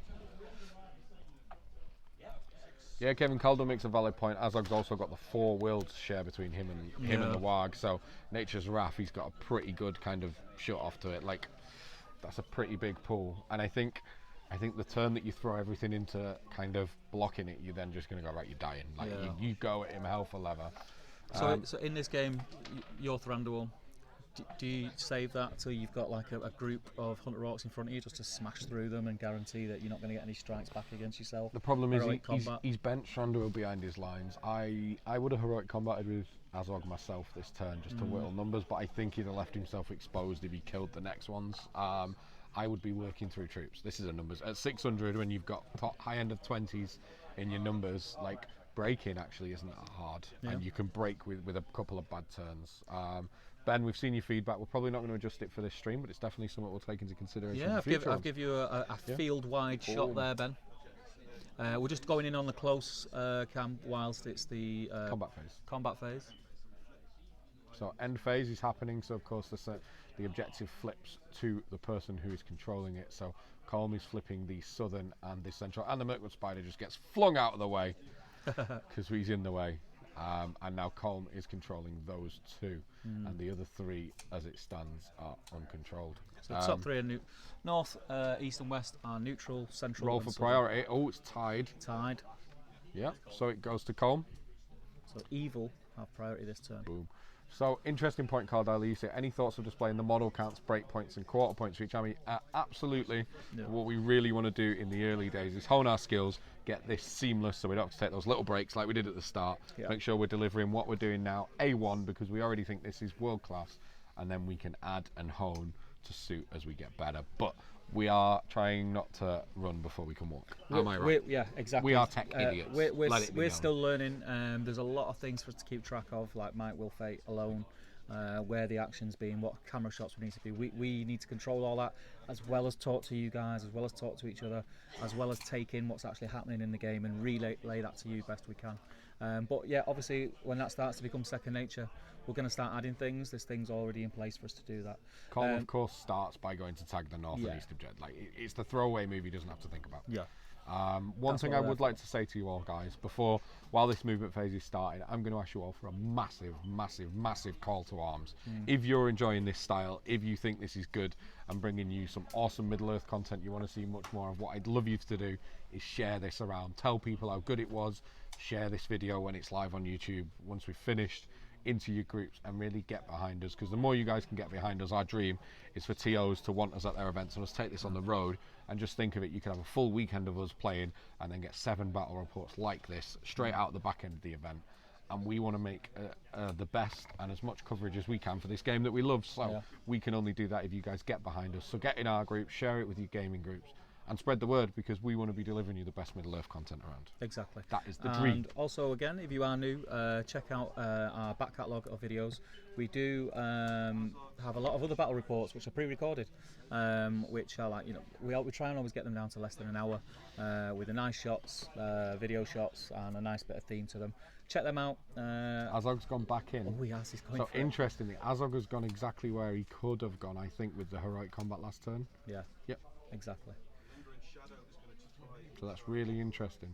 Yeah, Kevin Calder makes a valid point. Azog's also got the 4 worlds share between him and the Warg. So Nature's Wrath, he's got a pretty good kind of shut off to it. Like, that's a pretty big pull. And I think the turn that you throw everything into kind of blocking it, you're then just going to go, right, you're dying. Like, you go at him hell for leather. So in this game, you're Thranduil. Do you save that till you've got like a group of Hunter Orcs in front of you just to smash through them and guarantee that you're not going to get any strikes back against yourself? The problem is he's bent Thranduil behind his lines. I would have heroic combated with Azog myself this turn just to whittle numbers, but I think he'd have left himself exposed if he killed the next ones. I would be working through troops. This is a numbers. At 600, when you've got high end of 20s in your numbers, like, breaking actually isn't that hard, and you can break with a couple of bad turns. Ben, we've seen your feedback. We're probably not going to adjust it for this stream, but it's definitely something we'll take into consideration. Yeah, I've give you a field-wide shot there, Ben. We're just going in on the close cam whilst it's the combat phase. So end phase is happening. So of course the objective flips to the person who is controlling it. So Colm is flipping the southern and the central, and the Mirkwood Spider just gets flung out of the way because he's in the way. And now Colm is controlling those 2, and the other 3, as it stands, are uncontrolled. So the top 3 are north, east, and west are neutral, central. Roll for priority. Oh, it's tied. Tied. Yeah. So it goes to Colm. So evil have priority this turn. Boom. So, interesting point, Cardile. You say, any thoughts of displaying the model counts, break points, and quarter points for each army? Absolutely. Yeah. What we really want to do in the early days is hone our skills, get this seamless so we don't have to take those little breaks like we did at the start. Yeah. Make sure we're delivering what we're doing now A1, because we already think this is world class, and then we can add and hone to suit as we get better. But we are trying not to run before we can walk. Am I right? Yeah, exactly. We are tech idiots. We're still learning. There's a lot of things for us to keep track of, like Mike Will Fate alone, where the action's been, what camera shots we need to do. We need to control all that, as well as talk to you guys, as well as talk to each other, as well as take in what's actually happening in the game and relay that to you best we can. But yeah, obviously, when that starts to become second nature, we're going to start adding things. There's things already in place for us to do that. Colm, of course, starts by going to tag the north and east objective. Like, it's the throwaway move he doesn't have to think about. Yeah. One thing I would like to say to you all, guys, while this movement phase is starting, I'm going to ask you all for a massive, massive, massive call to arms. If you're enjoying this style, if you think this is good and bringing you some awesome Middle Earth content, you want to see much more of, what I'd love you to do is share this around. Tell people how good it was. Share this video when it's live on YouTube, once we've finished, into your groups, and really get behind us, because the more you guys can get behind us, our dream is for TOs to want us at their events and us take this on the road. And just think of it, you could have a full weekend of us playing and then get 7 battle reports like this straight out the back end of the event. And we want to make the best and as much coverage as we can for this game that we love, so we can only do that if you guys get behind us. So get in our group, share it with your gaming groups, and spread the word, because we want to be delivering you the best Middle Earth content around. Exactly. That is the dream. And also, again, if you are new, check out our back catalogue of videos. We do have a lot of other battle reports which are pre-recorded, which are like, we try and always get them down to less than an hour, with the nice shots, video shots, and a nice bit of theme to them. Check them out. Azog's gone back in. Oh, yes, he's going So for it. interestingly, Azog has gone exactly where he could have gone, I think, with the heroic combat last turn. Yeah. Yep. Exactly. So that's really interesting.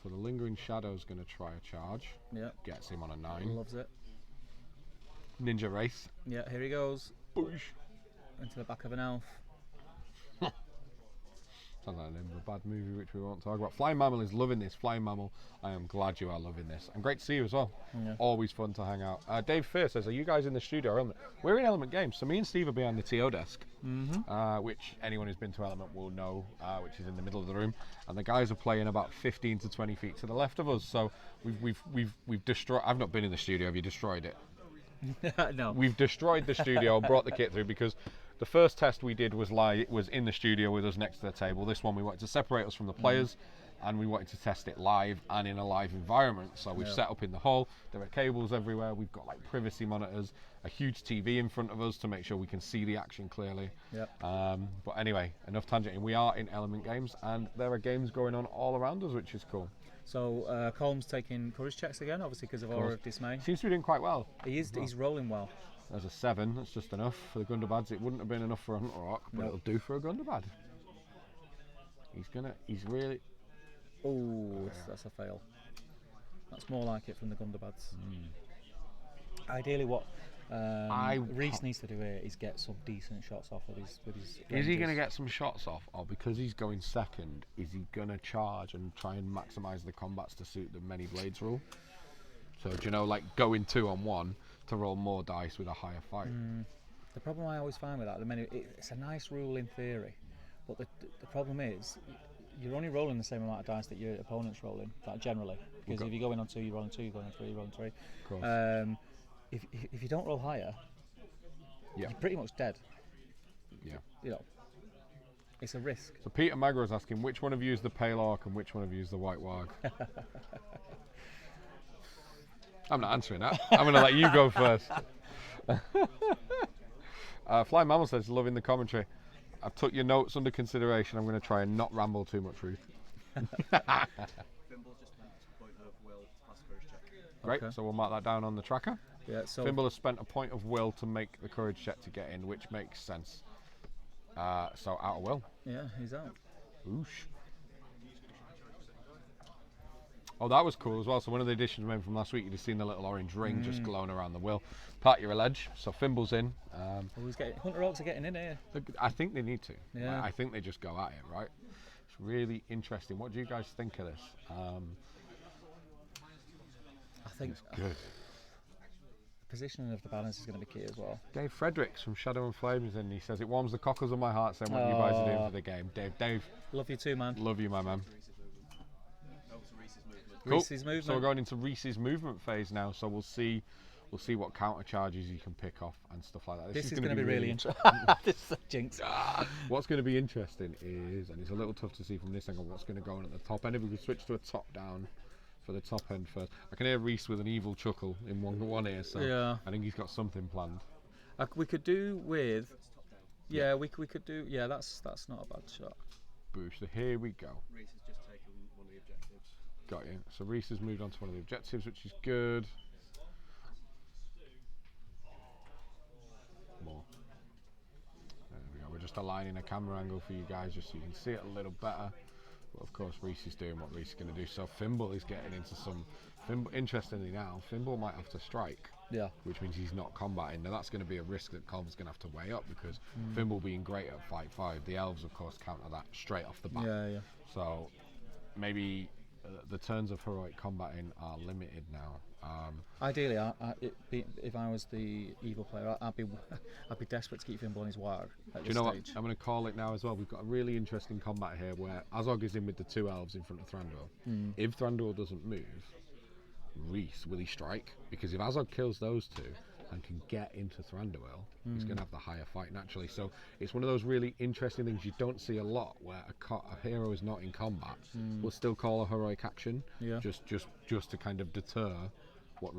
So the Lingering Shadow is going to try a charge. Yeah. Gets him on a 9. Loves it. Ninja Wraith. Yeah, here he goes. Boosh. Into the back of an elf. Sounds like the name of a bad movie which we won't talk about. Flying Mammal is loving this. Flying Mammal, I am glad you are loving this. And great to see you as well. Yeah. Always fun to hang out. Dave Fear says, are you guys in the studio? We're in Element Games, so me and Steve are behind the TO desk, which anyone who's been to Element will know, which is in the middle of the room. And the guys are playing about 15 to 20 feet to the left of us. So we've destroyed. I've not been in the studio. Have you destroyed it? No. We've destroyed the studio and brought the kit through, because the first test we did was in the studio with us next to the table. This one we wanted to separate us from the players, and we wanted to test it live and in a live environment. So we've set up in the hall. There are cables everywhere. We've got like privacy monitors, a huge TV in front of us to make sure we can see the action clearly. But anyway, enough tangent. We are in Element Games, and there are games going on all around us, which is cool. So Colm's taking courage checks again, obviously because of Aura of Dismay. Seems to be doing quite well. He's rolling well. There's a 7, that's just enough for the Gundurbads. It wouldn't have been enough for a Hunter Rock, but it'll do for a Gundurvad. He's really... Oh, that's a fail. That's more like it from the Gundurbads. Ideally what Reece needs to do here is get some decent shots off with his Is he going to get some shots off, or because he's going second, is he going to charge and try and maximise the combats to suit the many blades rule? So, do you know, like going 2-on-1 to roll more dice with a higher fight? The problem I always find with that, it's a nice rule in theory, but the problem is you're only rolling the same amount of dice that your opponent's rolling, like generally. Because if you're going on 2, you're rolling 2, you're going on 3, you're rolling 3. Of course. If you don't roll higher, you're pretty much dead. Yeah. It's a risk. So Peter Magro is asking, which one of you is the Pale Orc and which one of you is the White Warg? I'm not answering that. I'm going to let you go first. Flying Mammal says, loving the commentary. I've took your notes under consideration. I'm going to try and not ramble too much, Ruth. Great, so we'll mark that down on the tracker. Yeah, so Fimble has spent a point of will to make the courage check to get in, which makes sense. So out of will. Yeah, he's out. Oosh. Oh, that was cool as well. So one of the additions we made from last week, you'd have seen the little orange ring just glowing around the will. Part your ledge. So Fimble's in. Hunter Orcs are getting in here. I think they need to. Yeah. I think they just go at it, right? It's really interesting. What do you guys think of this? I think it's good. Positioning of the balance is going to be key as well. Dave Fredericks from Shadow and Flames, and he says it warms the cockles of my heart saying what you guys are doing for the game. Dave, love you too, man. Love you, my man. Reece's movement. So we're going into Reece's movement phase now. So we'll see We'll see what counter charges you can pick off and stuff like that. This is going to be really interesting. This is a jinx. What's going to be interesting is, and it's a little tough to see from this angle, what's going to go on at the top end. If we could switch to a top down for the top end first. I can hear Reece with an evil chuckle in one ear, so yeah. I think he's got something planned. We could do with, we could do, that's not a bad shot. Boosh, so here we go. Reece has just taken one of the objectives. Got you. So Reece has moved on to one of the objectives, which is good. More. There we go. We're just aligning a camera angle for you guys just so you can see it a little better. But of course, Reece is doing what Reece is going to do. So Thimble is getting into some. Interestingly now, Thimble might have to strike. Yeah. Which means he's not combating. Now that's going to be a risk that Colm's going to have to weigh up because Thimble being great at fight 5, the elves of course counter that straight off the bat. Yeah. So maybe the turns of heroic combating are limited now. Ideally, if I was the evil player, I'd be desperate to keep Thimble on his wire. Do you know what? I'm going to call it now as well. We've got a really interesting combat here where Azog is in with the 2 elves in front of Thranduil. If Thranduil doesn't move, Reece, will he strike? Because if Azog kills those 2 and can get into Thranduil, he's going to have the higher fight naturally. So it's one of those really interesting things you don't see a lot, where a hero is not in combat, will still call a heroic action, just to kind of deter what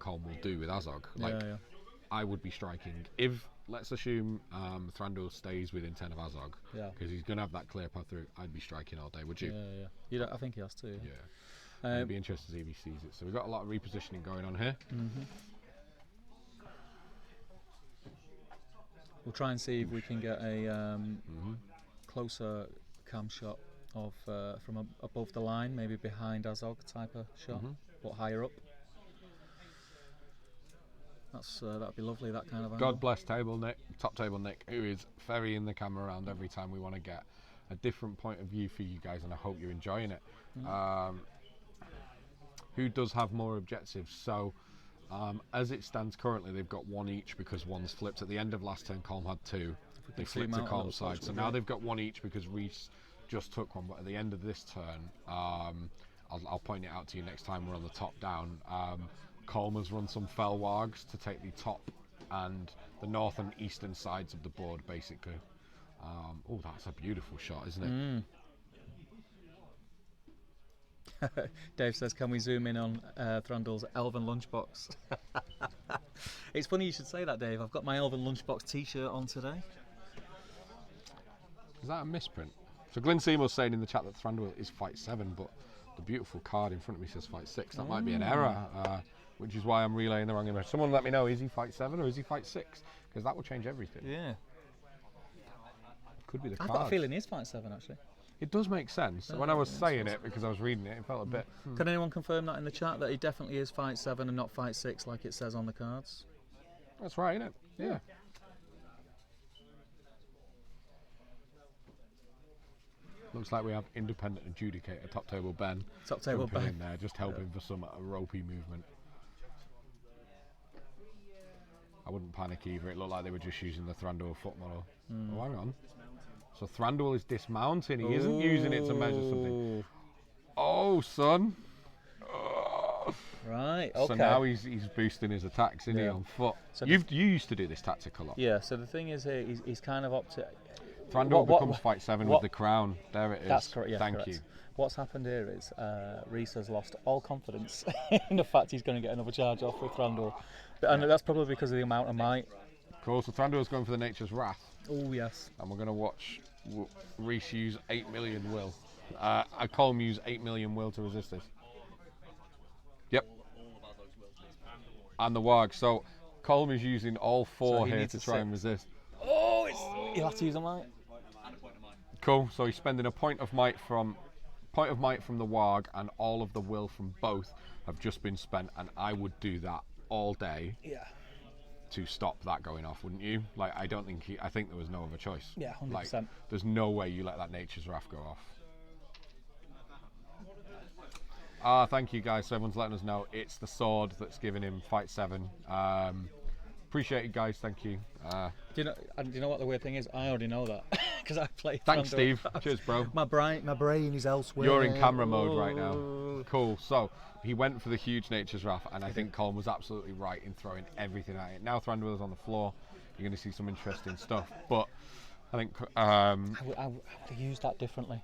Colm will do with Azog. I would be striking if, let's assume Thranduil stays within 10 of Azog, because he's going to have that clear path through. I'd be striking all day. Would you? Yeah. I think he has to. Yeah. It'd be interesting to see if he sees it. So we've got a lot of repositioning going on here. We'll try and see if we can get a closer cam shot of from above the line, maybe behind Azog type of shot, but higher up. That'd be lovely, that kind of angle. God bless Top Table Nick, who is ferrying the camera around every time we want to get a different point of view for you guys, and I hope you're enjoying it. Who does have more objectives? So as it stands currently, they've got 1 each because one's flipped. At the end of last turn, Colm had 2. They flipped to Colm's side, so now they've got 1 each because Reece just took one. But at the end of this turn, I'll point it out to you next time we're on the top down. Colm has run some fell wargs to take the top and the north and eastern sides of the board, basically. Oh, that's a beautiful shot, isn't it? Dave says, can we zoom in on Thranduil's elven lunchbox? It's funny you should say that, Dave. I've got my elven lunchbox t-shirt on today. Is that a misprint? So Glyn Seymour's saying in the chat that Thranduil is fight 7, but the beautiful card in front of me says fight 6. That might be an error, which is why I'm relaying the wrong image. Someone let me know, is he fight 7 or is he fight 6? Because that will change everything. Yeah. Could be the I've card. got a feeling he's fight 7 actually. It does make sense. When I was saying it, because I was reading it, it felt a bit... Can anyone confirm that in the chat, that he definitely is fight 7 and not fight 6 like it says on the cards? That's right, isn't it? Yeah. Looks like we have independent adjudicator, Top Table Ben. Top Table Ben. In there, just helping for some ropey movement. I wouldn't panic either. It looked like they were just using the Thranduil foot model. Oh, hang on. So Thranduil is dismounting. He isn't using it to measure something. Oh, son. Right, okay. So now he's boosting his attacks, isn't he, on foot? So you used to do this tactic a lot. Yeah, so the thing is here, he's kind of up to... Thranduil becomes fight 7 with the crown. There it is. That's correct, yeah. Thank you. What's happened here is Reece has lost all confidence in the fact he's going to get another charge off with Thranduil. And that's probably because of the amount of might. Cool, so Thranduil's going for the Nature's Wrath. Oh, yes. And we're going to watch Reece use 8 million will. I call him use 8 million will to resist this. Yep. And the warg. So Colm is using all 4 here to try and resist. Oh, he'll have to use a might. Cool. So he's spending a point of might from the warg, and all of the will from both have just been spent. And I would do that all day. Yeah. To stop that going off, wouldn't you? Like, I think there was no other choice. Yeah, 100%. Like, there's no way you let that Nature's Wrath go off. Thank you guys. So everyone's letting us know it's the sword that's giving him fight 7. Appreciate it, guys. Thank you. Do you know what the weird thing is? I already know that because I played. Thanks, Steve. Cheers, bro. My brain is elsewhere. You're in camera mode right now. Cool. So he went for the huge Nature's Wrath, and I think Colm was absolutely right in throwing everything at it. Now Thranduil's on the floor, you're going to see some interesting stuff, but I think... I would have used that differently.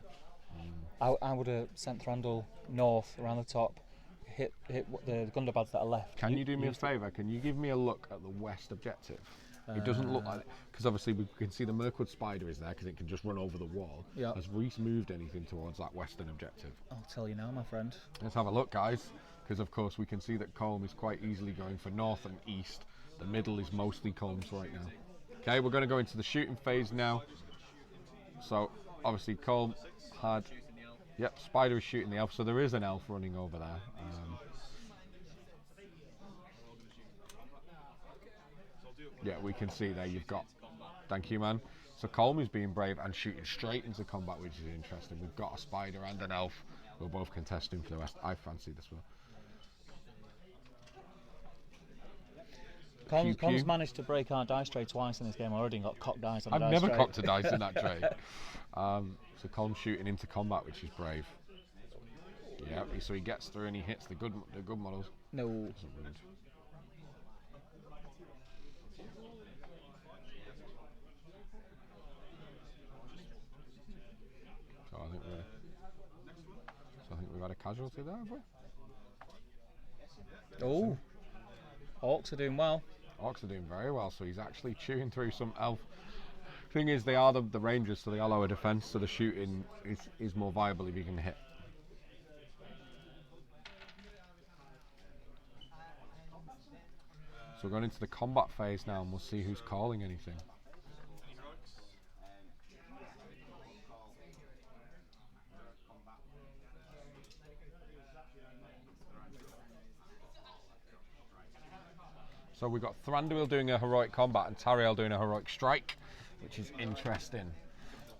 I would have sent Thranduil north, around the top, hit the Gundurbads that are left. Can you do me a favour? Can you give me a look at the west objective? It doesn't look like it, because obviously we can see the Mirkwood spider is there because it can just run over the wall. Yeah. Has Reece moved anything towards that western objective? I'll tell you now, my friend. Let's have a look, guys, because of course we can see that Colm is quite easily going for north and east. The middle is mostly Colm's right now. Okay, we're going to go into the shooting phase now. So obviously Colm had... Yep, spider is shooting the elf, so there is an elf running over there. Yeah, we can see there you've got... Thank you, man. So Colm is being brave and shooting straight into combat, which is interesting. We've got a spider and an elf who are both contesting for the west. I fancy this one. Colm's managed to break our dice tray twice in this game already and got cocked dice on the I've dice never tray. cocked a dice in that tray. So Colm's shooting into combat, which is brave. Yeah, so he gets through and he hits the good models. No. Doesn't wound. So I think we've had a casualty there, have we? Oh. Orcs are doing well. Orcs are doing very well, so he's actually chewing through some elf. Thing is, they are the rangers, so they are lower defense, so the shooting is more viable if you can hit. So we're going into the combat phase now, and we'll see who's calling anything. So we've got Thranduil doing a heroic combat and Tariel doing a heroic strike, which is interesting.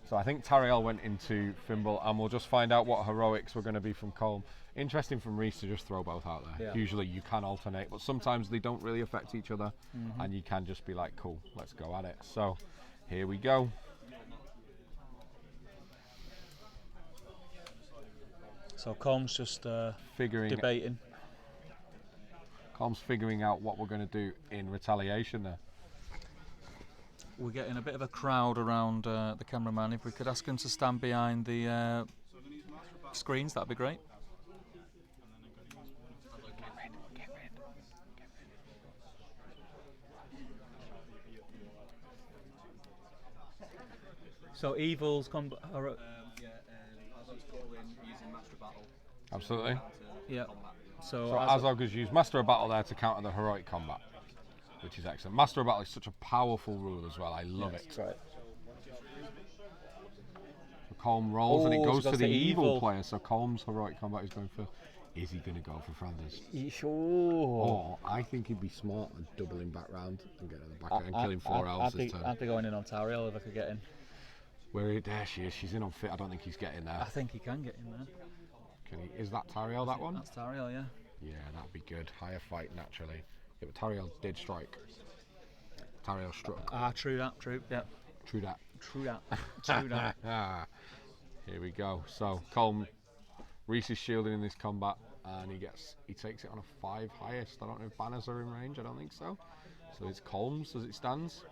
So I think Tariel went into Fimble, and we'll just find out what heroics were going to be from Colm. Interesting from Reece to just throw both out there. Yeah. Usually you can alternate, but sometimes they don't really affect each other, and you can just be like, cool, let's go at it. So here we go. So Colm's just Figuring debating. Colm's figuring out what we're going to do in retaliation there. We're getting a bit of a crowd around the cameraman. If we could ask him to stand behind the screens, that'd be great. So Evil's Azog's Throwing using Master Battle. Absolutely. yeah. So Azog has used Master of Battle there to counter the heroic combat, which is excellent. Master of Battle is such a powerful rule as well. I love it. That's right. So Colm rolls and it goes so to the evil evil player. So Colm's heroic combat is going for. Is he going to go for Thranduils? Sure. Or I think he'd be smart and doubling back round and getting the back and killing four elves this turn. I'd be going in on Tariel if I could get in. There she is. She's in on fit. I don't think he's getting there. I think he can get in there. Can he? Is that Tariel, that one? That's Tariel, yeah. Yeah, that'd be good. Higher fight naturally. Yeah, but Tariel did strike. Tariel struck. Ah, true that. True. Yeah. True that. True that. True that. Here we go. So Colm, Reece is shielding in this combat, and he takes it on a 5 highest. I don't know if banners are in range. I don't think so. So it's Colm's as it stands.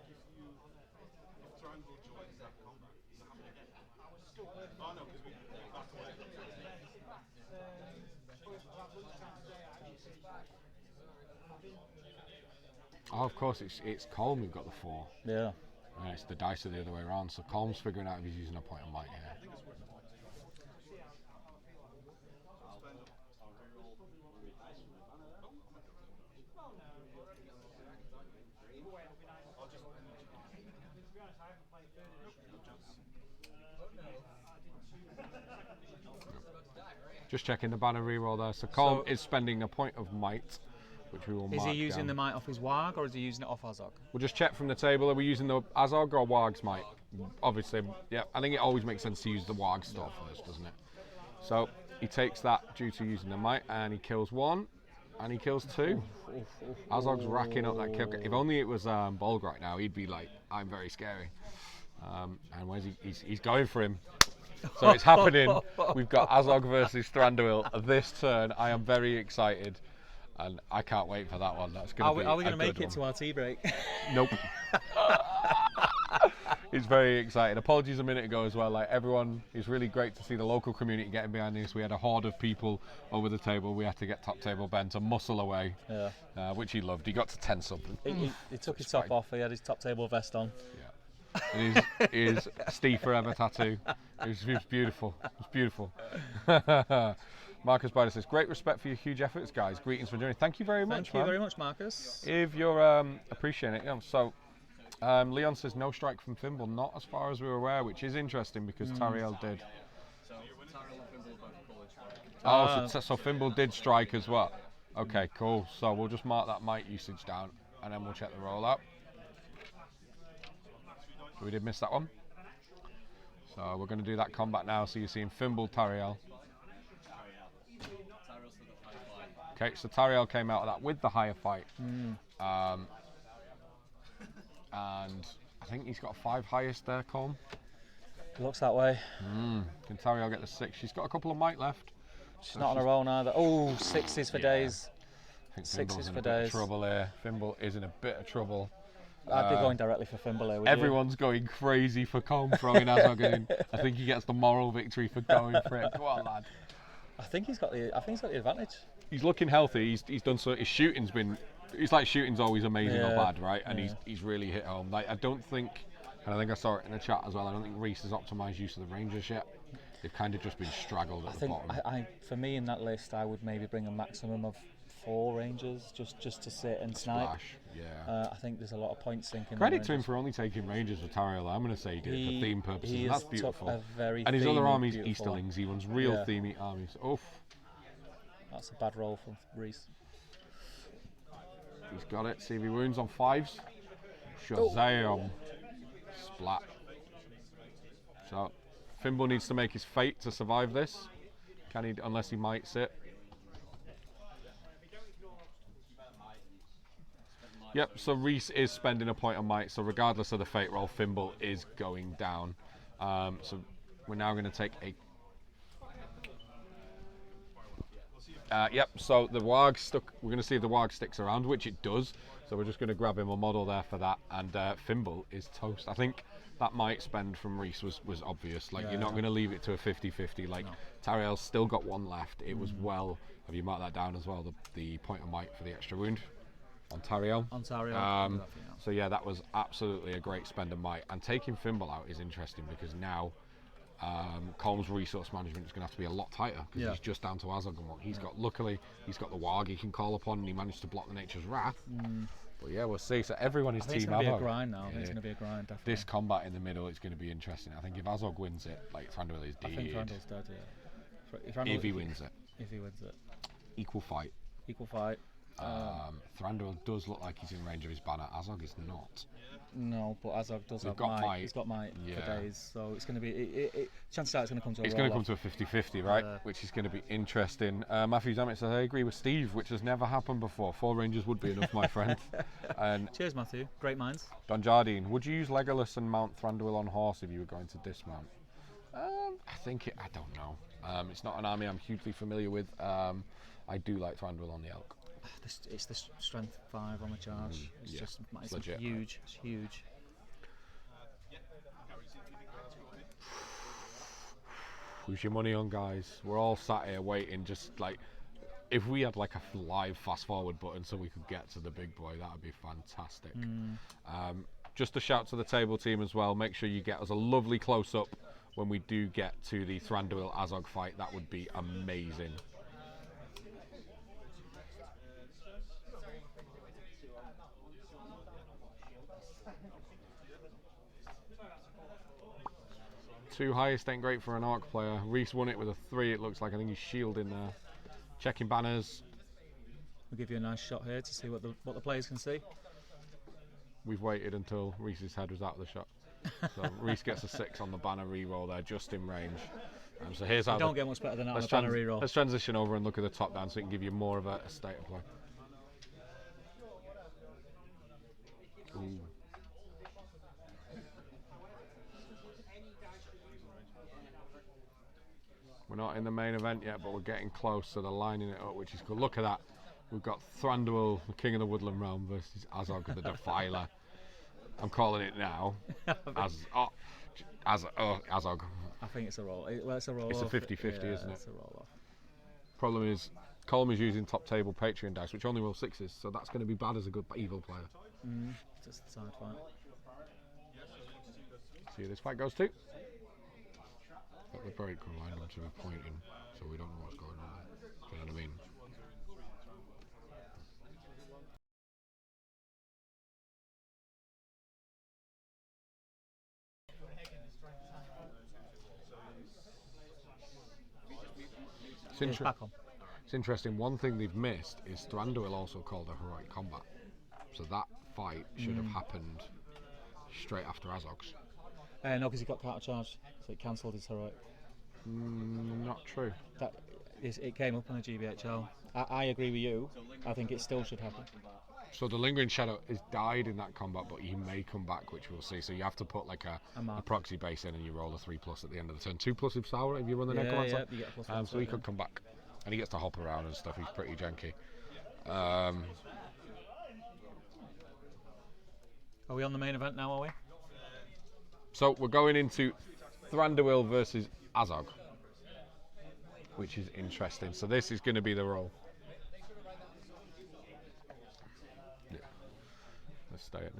Oh, of course, it's Colm who got the 4. Yeah. And it's the dice are the other way around, so Colm's figuring out if he's using a point of might here. Just checking the banner reroll there. So Colm is spending a point of might, which we will mark Is he using down. the might off his Warg or is he using it off Azog? We'll just check from the table. Are we using the Azog or Warg's might? Obviously, yeah. I think it always makes sense to use the Warg stuff first, doesn't it? So he takes that due to using the might, and he kills 1, and he kills 2. Azog's racking up that kill. If only it was Bolg right now, he'd be like, I'm very scary. And where's he? He's going for him. So it's happening. We've got Azog versus Thranduil this turn. I am very excited, and I can't wait for that one. That's going to be. Are we going to a make good it to our tea break? Nope. It's very exciting. Apologies a minute ago as well. Like everyone, it's really great to see the local community getting behind this. We had a horde of people over the table. We had to get Top Table Ben to muscle away, which he loved. He got to 10 something. He took his top off. He had his Top Table vest on. Yeah. And his Steve Forever tattoo. It was beautiful. It was beautiful. Marcus Bider says, great respect for your huge efforts, guys. Greetings from Germany. Thank you very much. Thank you very much, Marcus. If you're appreciating it, so. Leon says no strike from Fimble, not as far as we were aware, which is interesting because Tariel did. So Tariel and Fimble both call strike. So Fimble did strike as well. Okay, cool. So we'll just mark that might usage down and then we'll check the rollout. So we did miss that one. So we're going to do that combat now. So you're seeing Fimble, Tariel. Okay, so Tariel came out of that with the higher fight. And I think he's got 5 highest there, Colm. Looks that way. Can Tariel get the 6? She's got a couple of might left. She's not on her own either. Oh, 6s for days. I think 6s in for a bit of days. trouble here. Fimble is in a bit of trouble. I'd be going directly for Fimble here. Everyone's going crazy for Colm throwing Azog in. I think he gets the moral victory for going for it. Go on, lad. I think he's got the advantage. He's looking healthy. He's done so. His shooting's been. It's like shooting's always amazing or bad, right? And he's really hit home. Like I don't think, and I think I saw it in the chat as well. I don't think Reece has optimised use of the Rangers yet. They've kind of just been straggled at the bottom. For me in that list, I would maybe bring a maximum of 4 Rangers just to sit and snipe. Splash, yeah. I think there's a lot of point sinking. Credit to him for only taking Rangers with Tariel. I'm going to say he did it for theme purposes. And that's beautiful. And his other army's Easterlings. He runs real themey armies. Oof. That's a bad roll from Reece. He's got it. CV wounds on 5s. Shazam. Splat. So, Fimble needs to make his fate to survive this. Can he? Unless he might sit. Yep, so Reece is spending a point on might. So, regardless of the fate roll, Fimble is going down. So, we're now going to take a. Yep, so the Warg stuck. We're going to see if the Warg sticks around, which it does. So we're just going to grab him a model there for that. And Fimble is toast. I think that might spend from Reece was obvious. Like you're not going to leave it to a 50-50. Like Tariel's still got 1 left. It was well. Have you marked that down as well? The point of might for the extra wound on Tariel. So yeah, that was absolutely a great spend of might. And taking Fimble out is interesting because now. Colm's resource management is going to have to be a lot tighter because he's just down to Azog and what he's got. Luckily, he's got the Warg he can call upon, and he managed to block the Nature's Wrath. But yeah, we'll see. So everyone is team Azog. It's going to be a grind now. I think it's going to be a grind. Definitely. This combat in the middle is going to be interesting. I think if Azog wins it, like Thranduil is dead. I think Thranduil's dead. Yeah. If he wins it. If he wins it. Equal fight. Equal fight. Thranduil does look like he's in range of his banner. Azog is not. No, but Azog does have might. He's got might for days, so it's going to be. Chances are it's going to come to a. It's going to come to a 50-50, right? Which is going to be interesting. Matthew Zammit says, I agree with Steve, which has never happened before. 4 Rangers would be enough, my friend. And cheers, Matthew. Great minds. Don Jardine, would you use Legolas and mount Thranduil on horse if you were going to dismount? I don't know. It's not an army I'm hugely familiar with. I do like Thranduil on the elk. It's the strength 5 on the charge. It's legit. Huge. It's huge. Who's your money on, guys? We're all sat here waiting. Just like if we had like a live fast forward button so we could get to the big boy, that would be fantastic. Just a shout to the table team as well. Make sure you get us a lovely close up when we do get to the Thranduil Azog fight. That would be amazing. Two highest ain't great for an Orc player. Reece won it with a 3. It looks like. I think he's shielding there. Checking banners. We'll give you a nice shot here to see what the players can see. We've waited until Reece's head was out of the shot. So Reece gets a 6 on the banner reroll there, just in range. So here's how. Don't get much better than that on the banner reroll. Let's transition over and look at the top down so it can give you more of a state of play. Ooh. We're not in the main event yet, but we're getting close, so they're lining it up, which is good. Look at that. We've got Thranduil, the king of the woodland realm, versus Azog, the defiler. I'm calling it now. Azog. I think it's a roll. Well, it's a roll. It's a off. 50-50, Yeah, isn't it? It's a roll off. Problem is, Colm is using top table Patreon dice, which only roll 6s, so that's going to be bad as a good evil player. Just a side fight. See who this fight goes to. But the break remind them to be pointing, so we don't know what's going on there. Do you know what I mean? It's interesting. One thing they've missed is Thranduil also called a heroic combat, so that fight should have happened straight after Azog's. No, because he got counter charged, so it cancelled his heroic. Not true. It came up on the GBHL. I agree with you. I think it still should happen. So the Lingering Shadow has died in that combat, but he may come back, which we'll see. So you have to put like a proxy base in, and you roll a 3+ at the end of the turn. 2+ if Sour if you run the Necromancer. Yeah, you get a +1. So he could come back, and he gets to hop around and stuff. He's pretty janky. Are we on the main event now? Are we? So we're going into Thranduil versus Azog, which is interesting. So this is going to be the roll. Yeah. Let's stay at.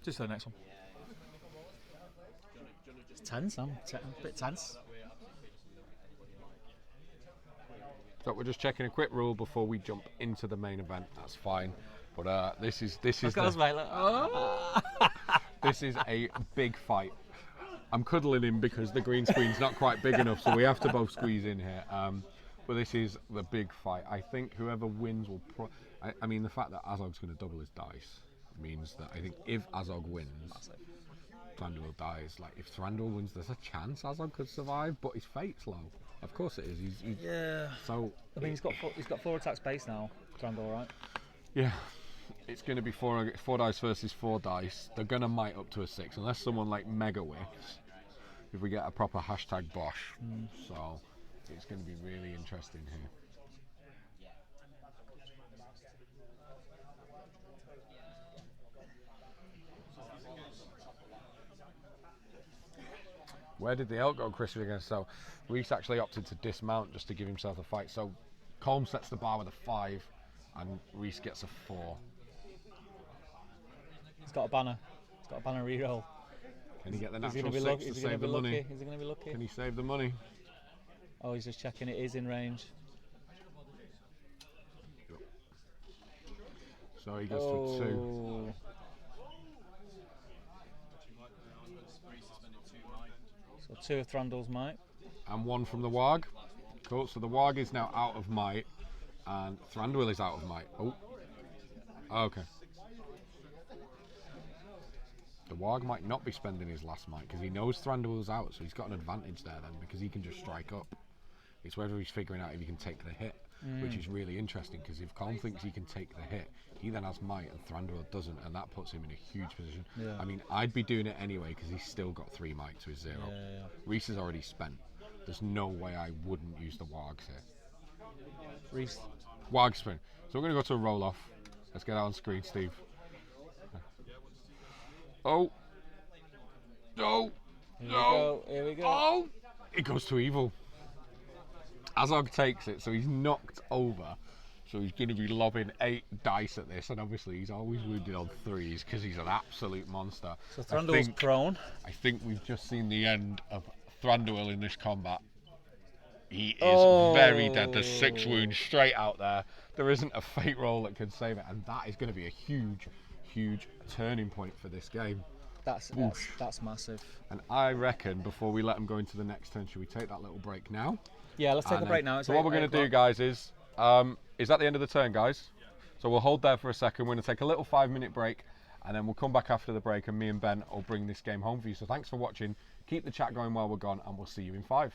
Just for the next one. It's tense, I'm a bit tense. So we're just checking a quick rule before we jump into the main event. That's fine. But this is Mate, look. Oh. This is a big fight. I'm cuddling him because the green screen's not quite big enough, so we have to both squeeze in here. But this is the big fight. I think whoever wins will. I mean, the fact that Azog's going to double his dice means that I think if Azog wins, Thranduil dies. Like if Thranduil wins, there's a chance Azog could survive, but his fate's low. Of course it is. Yeah. So I mean, he's got 4 attacks base now, Thranduil, right? Yeah. It's going to be 4 dice versus 4 dice. They're going to might up to a 6, unless someone like mega whiffs. If we get a proper hashtag Bosch. So it's going to be really interesting here. Where did the elk go, Chris? Again, so Reece actually opted to dismount just to give himself a fight. So Colm sets the bar with a 5, and Reece gets a 4. He's got a banner. He's got a banner reroll. Can he get the natural 6 to save the money? Is he going to be lucky? Can he save the money? Oh, he's just checking. It is in range. So he gets to 2. So 2 of Thranduil's might. And 1 from the Warg. Cool, so the Warg is now out of might, and Thranduil is out of might. Oh. Okay. The Warg might not be spending his last might, because he knows Thranduil's out, so he's got an advantage there then, because he can just strike up. It's whether he's figuring out if he can take the hit, which is really interesting, because if Colm thinks he can take the hit, he then has might, and Thranduil doesn't, and that puts him in a huge position. Yeah. I mean, I'd be doing it anyway, because he's still got 3 might to his 0. Yeah. Reece has already spent. There's no way I wouldn't use the Wargs here. Reece. Warg spin. So we're going to go to a roll-off. Let's get out on screen, Steve. Oh. No. No. Here we go. Oh. It goes to evil. Azog takes it, so he's knocked over. So he's going to be lobbing 8 dice at this, and obviously he's always wounded on 3s because he's an absolute monster. So Thranduil's prone. I think we've just seen the end of Thranduil in this combat. He is very dead. There's 6 wounds straight out there. There isn't a fate roll that can save it, and that is going to be a huge turning point for this game. That's massive. And I reckon before we let them go into the next turn, should we take that little break now? Yeah, let's take a break now. So what we're going to do, guys, is that the end of the turn, guys? So we'll hold there for a second. We're going to take a little 5-minute break, and then we'll come back after the break, and me and Ben will bring this game home for you. So thanks for watching. Keep the chat going while we're gone, and we'll see you in 5.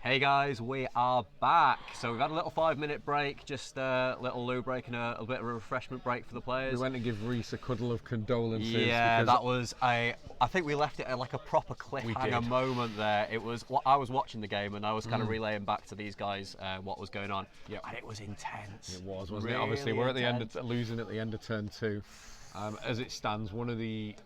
Hey guys, we are back. So we've had a little 5-minute break, just a little loo break and a bit of a refreshment break for the players. We went to give Reece a cuddle of condolences. Yeah, that was I think we left it at like a proper cliffhanger moment there. It was I was watching the game and I was kind of relaying back to these guys what was going on. Yep. And it was intense. It was, wasn't really it? Obviously, we're at the end, intense. losing at the end of turn 2. As it stands, one of the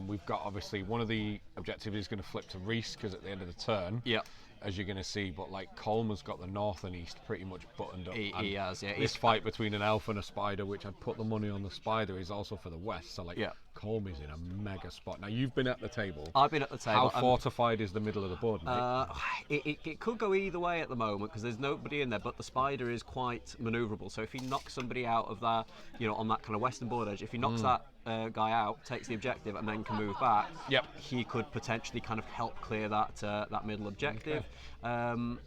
we've got obviously one of the objectives is going to flip to Reece because at the end of the turn. Yep. As you're going to see, but like Colm has got the north and east pretty much buttoned up. He has, yeah. This fight between an elf and a spider, which I'd put the money on the spider, is also for the west. So like, Colm is in a mega spot. Now you've been at the table. I've been at the table. How fortified is the middle of the board, mate? It could go either way at the moment because there's nobody in there, but the spider is quite manoeuvrable. So if he knocks somebody out of that, on that kind of western board edge, if he knocks that guy out, takes the objective, and then can move back, he could potentially kind of help clear that middle objective. Okay.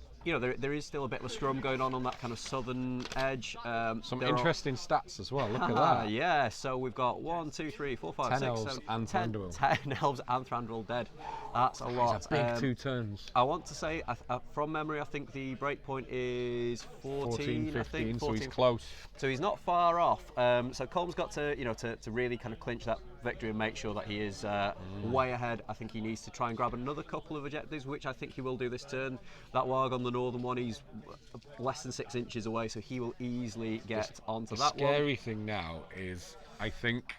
There is still a bit of a scrum going on that kind of southern edge. Some interesting stats as well. Look at that. Yeah, so we've got 1, 2, 3, 4, 5, 10 6, elves 7, and 10, Thranduil. 10 elves and Thranduil dead. That's a lot. It's a big 2 turns. I want to say, from memory, I think the break point is 14, 15, I think. 14. So he's close. So he's not far off. So Colm's got to, to really kind of clinch that victory and make sure that he is way ahead. I think he needs to try and grab another couple of objectives, which I think he will do this turn. That warg on the northern one, he's less than 6 inches away, so he will easily get onto that one. The scary thing now is, I think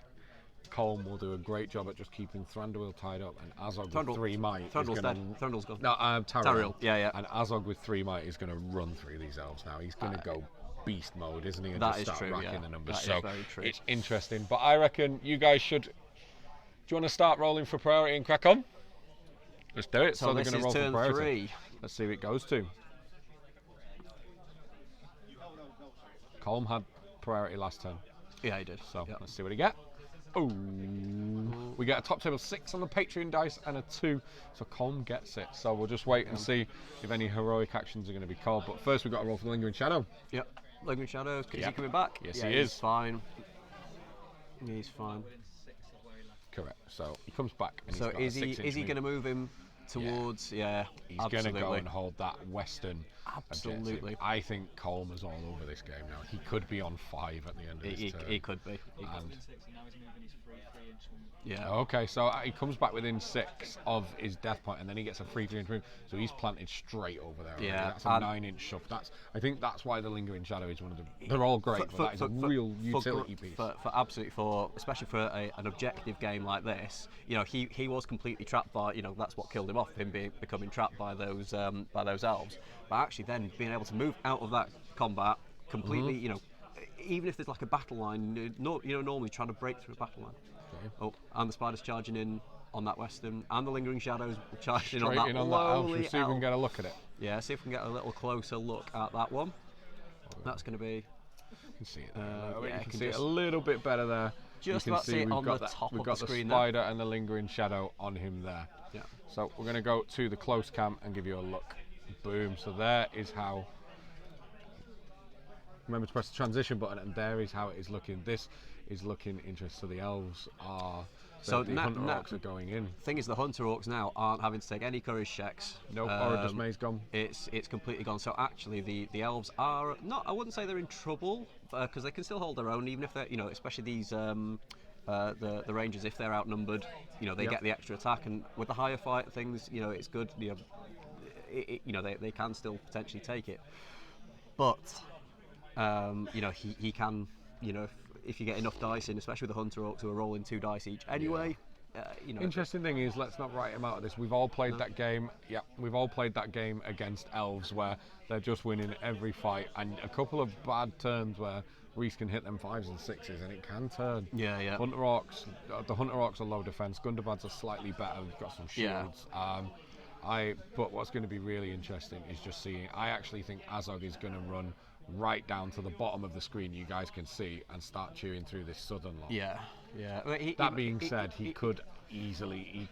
Colm will do a great job at just keeping Thranduil tied up, and Azog with 3 might. Thranduil's dead. Thranduil's gone. No, Thranduil. Yeah. And Azog with 3 might is going to run through these elves now. He's going to go beast mode, isn't he? And that just is start true. racking Yeah. the numbers. That so is very true. It's interesting, but I reckon you guys should. Do you want to start rolling for priority and crack on? Let's do it. So they're this going to is roll for turn priority. 3. Let's see what it goes to. Colm had priority last turn. Yeah, he did. So let's see what he get. Oh, we get a top table 6 on the Patreon dice and a 2, so Colm gets it. So we'll just wait and see if any heroic actions are going to be called. But first, we've got to roll for the Lingering Shadow. Yep, Lingering Shadow. Is he coming back? Yes, yeah, he is. He's fine. He's fine. Correct. So he comes back. And So he's got is he going to move him towards? Yeah, he's going to go and hold that western. Absolutely. Objective. I think Colm is all over this game now. He could be on 5 at the end of this turn. He could be. Yeah. Okay, so he comes back within 6 of his death point, and then he gets a free 3-inch move. So he's planted straight over there. Yeah, already. That's a 9-inch shove. I think that's why the Lingering Shadow is one of the. They're all great, but that is a real utility piece. Especially for an objective game like this, he was completely trapped by. That's what killed him off. Him becoming trapped by those elves. But actually, then being able to move out of that combat completely, even if there's like a battle line, normally trying to break through a battle line. Okay. Oh, and the spider's charging in on that western, and the Lingering Shadows charging in on that lowly elf. See if we can get a look at it. Yeah, see if we can get a little closer look at that one. That's going to be. You can see it there. Yeah, you can see it a little bit better there. Just about see it on the top we've of got the screen. The spider and the Lingering Shadow on him there. Yeah. So we're going to go to the close cam and give you a look. Boom. So there is how. Remember to press the transition button, and there is how it is looking. This is looking interesting. So the elves are. So the Hunter Orcs are going in. Thing is, the Hunter Orcs now aren't having to take any courage checks. No, Aura Dismay's gone. It's completely gone. So actually, the elves are not. I wouldn't say they're in trouble because they can still hold their own, even if they're especially these the Rangers, if they're outnumbered, they get the extra attack, and with the higher fight things, it's good. They can still potentially take it, but he can, if you get enough dice in, especially with the Hunter Orcs who are rolling 2 dice each anyway. Interesting thing is, let's not write him out of this. We've all played that game. Yeah, we've all played that game against elves where they're just winning every fight, and a couple of bad turns where Reece can hit them 5s and 6s, and it can turn. Yeah. Hunter Orcs, the Hunter Orcs are low defense. Gundabad's are slightly better. We've got some shields. But what's going to be really interesting is just seeing. I actually think Azog is going to run right down to the bottom of the screen, you guys can see, and start chewing through this southern lot. Yeah. That being said, he could easily.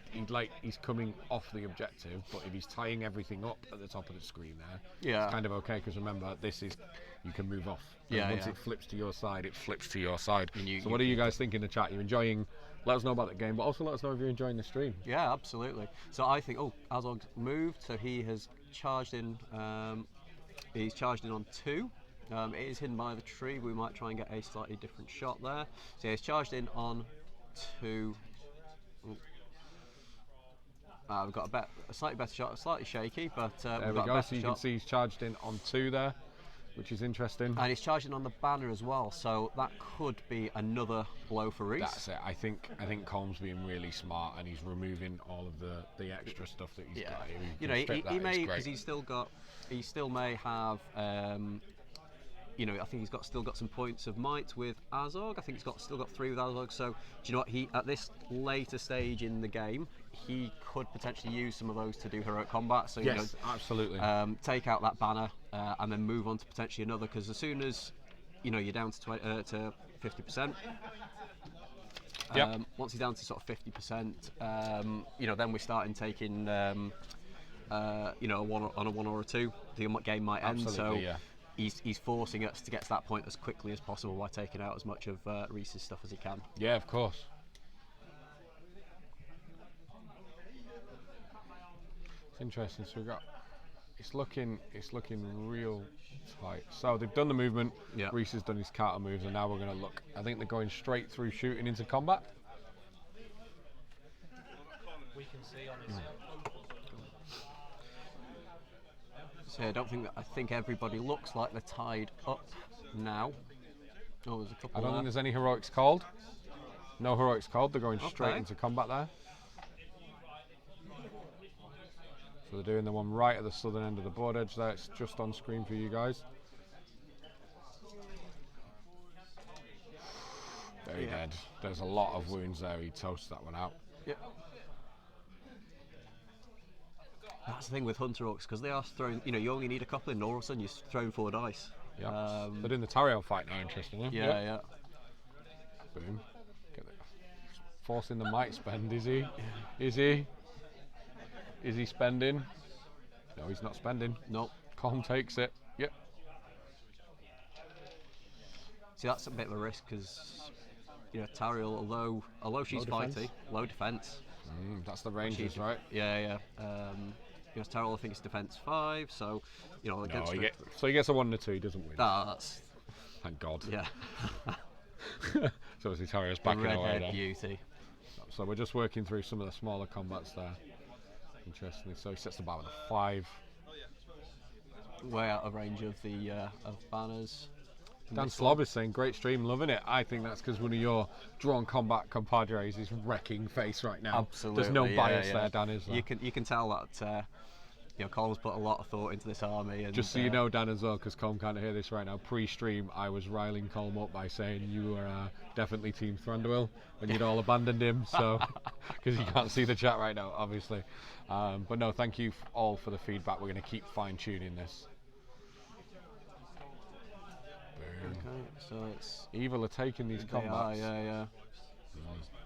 He's coming off the objective, but if he's tying everything up at the top of the screen there, it's kind of okay. Because remember, this is you can move off. And once it flips to your side, it flips to your side. So what do you guys think in the chat? Are you enjoying let us know about the game, but also let us know if you're enjoying the stream. Yeah, absolutely. So I think, Azog's moved, so he has charged in. He's charged in on 2. It is hidden by the tree. We might try and get a slightly different shot there. So he's charged in on 2. We've got a slightly better shot, slightly shaky, but There we've we got a go. better So you shot. can see he's charged in on 2 there, which is interesting. And he's charging on the banner as well, so that could be another blow for Reece. That's it. I think Colm's being really smart, and he's removing all of the extra stuff that he's got. You know, he may, because he still may have. You know, I think he's still got some points of might with Azog. I think he's still got 3 with Azog. So, do you know what? At this later stage in the game, he could potentially use some of those to do heroic combat. So, yes, you know, absolutely. Take out that banner and then move on to potentially another. Because as soon as you're down to 50%. Once he's down to sort of 50%, then we're starting taking, a 1 or a 2. The game might end. Absolutely, so. Yeah. He's forcing us to get to that point as quickly as possible by taking out as much of Reece's stuff as he can. Yeah, of course. It's interesting. So we've got. It's looking real tight. So they've done the movement. Yeah. Reece has done his counter moves, and now we're going to look. I think they're going straight through shooting into combat. We can see on his. So I think everybody looks like they're tied up now. Oh, there's a couple. I don't there. think there's any heroics called. No heroics called. They're going straight Okay. into combat there. So they're doing the one right at the southern end of the board edge there. It's just on screen for you guys. Very dead. There's a lot of wounds there. He toasts that one out. Yep. That's the thing with Hunter Orcs, because they are throwing, you only need a couple and all of a sudden you're throwing 4 dice. Yeah. They're doing the Tariel fight now, interestingly. Yeah. Boom. Forcing the might spend, is he? Is he? Is he spending? No, he's not spending. Nope. Colm takes it. Yep. See, that's a bit of a risk, because, Tariel, although she's Low defense. fighty, low defense. That's the Rangers, right? Yeah. Tariel, I think it's defense 5, so against So he gets a 1 and a 2. He doesn't win. that's Thank God. yeah. So obviously Tariel's back away Redhead there. beauty. So we're just working through some of the smaller combats there. Interestingly, so he sets the bar with a 5. Way out of range of the of banners. Dan Slob is saying, great stream, loving it. I think that's because one of your drawn combat compadres is wrecking face right now. Absolutely. There's no yeah, bias yeah. there, Dan, is there? You can tell that Colm's put a lot of thought into this army. And, Just so you know, Dan, as well, because Colm can't hear this right now, pre-stream I was riling Colm up by saying you were definitely Team Thranduil when you'd all abandoned him, so because you can't see the chat right now, obviously. But no, thank you all for the feedback. We're going to keep fine-tuning this. Okay, so it's Evil are taking these combats. yeah.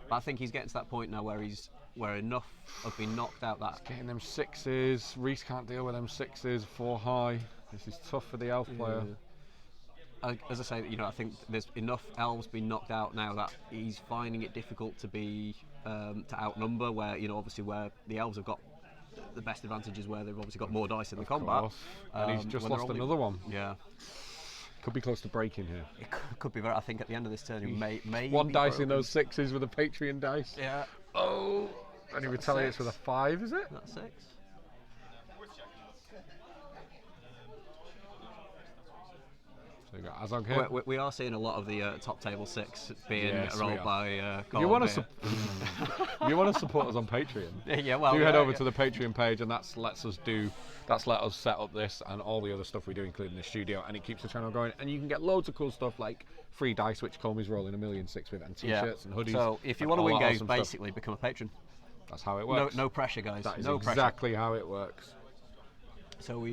But I think he's getting to that point now where enough have been knocked out that. Getting them 6s. Reece can't deal with them 6s. 4 high. This is tough for the elf player. As I say, I think there's enough elves been knocked out now that he's finding it difficult to be to outnumber. Where obviously where the elves have got the best advantages, where they've obviously got more dice in the combat. And he's just when they're lost only- another one. Yeah, Could be close to breaking here. it could be very. I think at the end of this turn, he may One be dice in broken. those 6s with a Patreon dice. Yeah, Oh! And he retaliates with a 5, is it? that's 6. So you got Azog here. We are seeing a lot of the top table 6 being Yes, we rolled are. by You want Colm to you want to support us on Patreon? yeah, well, Do head yeah, over yeah. to the Patreon page, and that's let us set up this and all the other stuff we do, including the studio, and it keeps the channel going. And you can get loads of cool stuff like free dice, which Colm is rolling 1,000,006 with, and t-shirts and hoodies. So if you and want to all win that games, awesome stuff. basically become a patron. That's how it No, works. no pressure, guys. That is no pressure. exactly how it works. So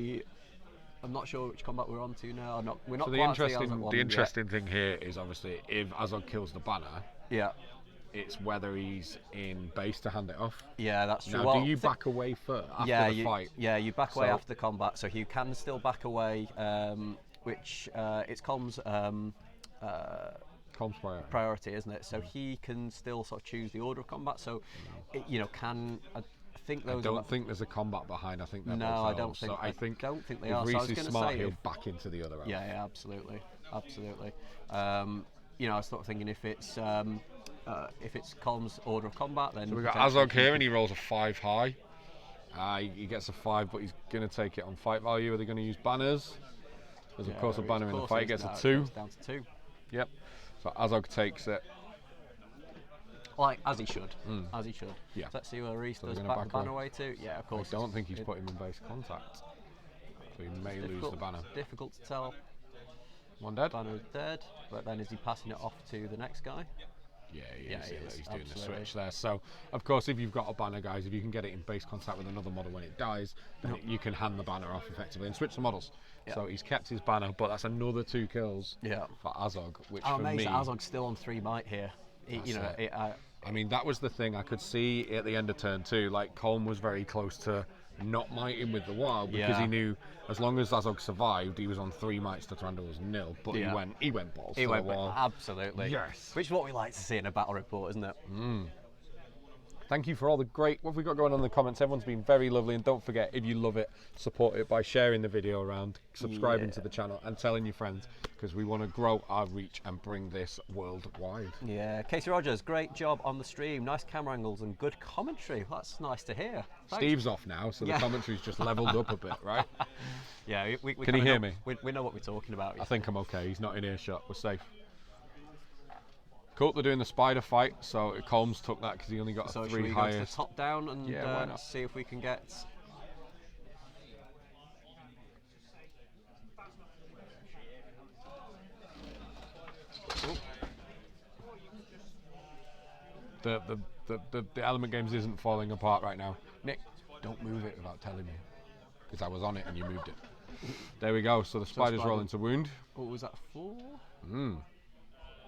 I'm not sure which combat we're on to now. We're not So the quite at interesting, Azog one the yet. interesting thing here is obviously if Azog kills the banner, Yeah, it's whether he's in base to hand it off. yeah, that's true. Now, Well, do you back away first after yeah, the fight? you back away So- after the combat, so you can still back away, which it's Colm's Colm's priority. priority, isn't it? So he can still sort of choose the order of combat. So, I think I those. don't think there's a combat behind. I think they're No, both I don't elves. think. So I think don't think they if are. Reece So I was is going to smart, say, he'll back into the other elf. yeah, absolutely. I was sort of thinking if it's Colm's order of combat, then So we've got potentially Azog here, and he rolls a 5 high. He gets a 5, but he's going to take it on fight value. Are they going to use banners? There's of course a banner in the fight. Gets a 2. It's down to 2. Yep. So Azog takes it. Like as he should. As he should. Yeah. So let's see where Reece So does they're back gonna the back banner away. away to. Yeah, of I course. don't think he's put him in base contact. So he may lose the banner. Difficult to tell. One dead. Banner's dead, but then is he passing it off to the next guy? Yeah, he Yeah, is. he is, He's doing the absolutely. switch there. So, of course, if you've got a banner, guys, if you can get it in base contact with another model when it dies, then you can hand the banner off effectively and switch the models. Yeah. So he's kept his banner, but that's another 2 kills for Azog, which I'm for amazed me... that Azog's still on 3 might here. I mean, that was the thing I could see at the end of turn 2. Like, Colm was very close to not miting with the wild because he knew as long as Azog survived, he was on 3 mites to Thranduil's 0. But he went balls. He to went the wall. absolutely. Yes. Which is what we like to see in a battle report, isn't it? Thank you for all the great, what have we got going on in the comments? Everyone's been very lovely, and don't forget, if you love it, support it by sharing the video around, subscribing to the channel, and telling your friends, because we want to grow our reach and bring this worldwide. Yeah, Casey Rogers, great job on the stream. Nice camera angles and good commentary. That's nice to hear. Thanks. Steve's off now, so the commentary's just leveled up a bit, right? Yeah, we Can he hear me? We know what we're talking about. I think I'm okay. He's not in earshot. We're safe. Cool, they're doing the spider fight, so Colm's took that because he only got a 3 should we highest. go to the top down and why not? see if we can get... The element games isn't falling apart right now. Nick, don't move it without telling me, because I was on it and you moved it. There we go. So the spider's spider- rolling to wound. What was that, 4?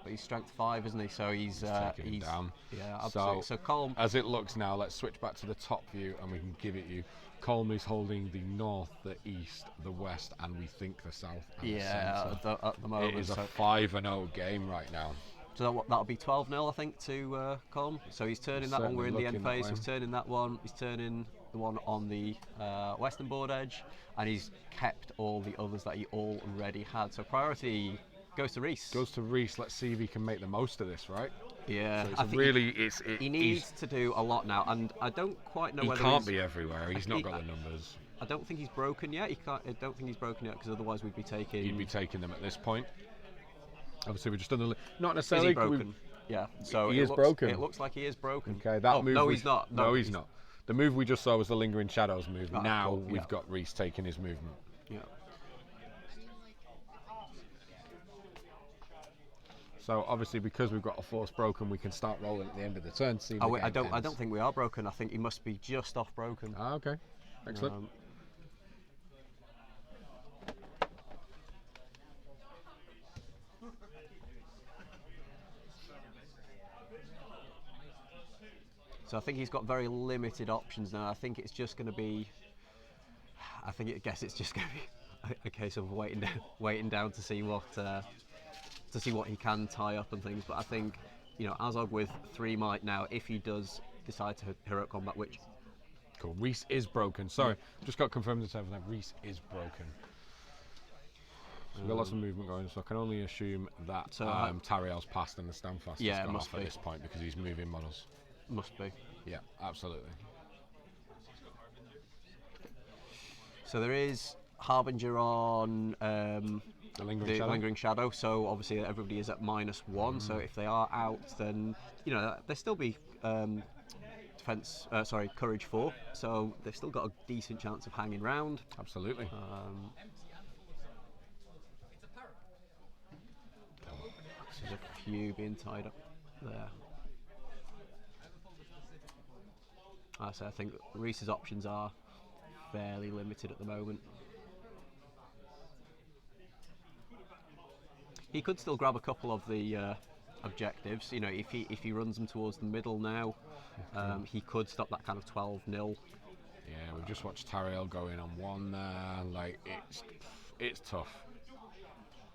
But he's strength 5, isn't he? So he's taking him down. Yeah, absolutely. So Colm... As it looks now, let's switch back to the top view and we can give it you. Colm is holding the north, the east, the west, and we think the south and the centre. At the moment. It is a so 5-0 game right now. so that'll be 12-0, I think, to Colm. So he's turning that one. We're in the end phase. He's turning that one. He's turning the one on the western board edge, and he's kept all the others that he already had. So priority goes to Reece. Goes to Reece. Let's see if he can make the most of this, right? Yeah, So I think he needs he's- to do a lot now, and I don't quite know He whether can't he's, be everywhere. He's not got the numbers. I don't think he's broken yet. I don't think he's broken yet because otherwise we'd be taking. He'd be taking them at this point. Obviously, we're just done the not Is necessarily he broken? Yeah. So He it is looks, broken. It looks like he is broken. Okay, that move. No, we- he's not. No, he's not. The move we just saw was the lingering shadows move. Ah, Now cool, we've yeah. got Reece taking his movement. Yeah. So obviously, because we've got a force broken, we can start rolling at the end of the turn. See if Oh, the wait, I game don't ends. think we are broken. I think he must be just off broken. Ah, okay, excellent. So I think he's got very limited options now. I think it's just going to be. I guess it's just going to be a case of waiting down to see what he can tie up and things. But I think, Azog with 3 might now, if he does decide to heroic combat, which Cool. Reece is broken. Sorry, just got confirmed in server that Reece is broken. So we've got lots of movement going, so I can only assume that Thranduil's passed and the Standfast has gone off at this point because he's moving models. must be. Yeah, absolutely. So there is Harbinger on The Lingering the Shadow. Lingering Shadow, so obviously everybody is at -1, so if they are out, then, they still be Courage 4, so they've still got a decent chance of hanging round. Absolutely. There's a few being tied up there. So I think Reece's options are fairly limited at the moment. He could still grab a couple of the objectives. If he runs them towards the middle now, he could stop that kind of 12-0. Yeah, we've just watched Thranduil go in on one there. Like, it's tough.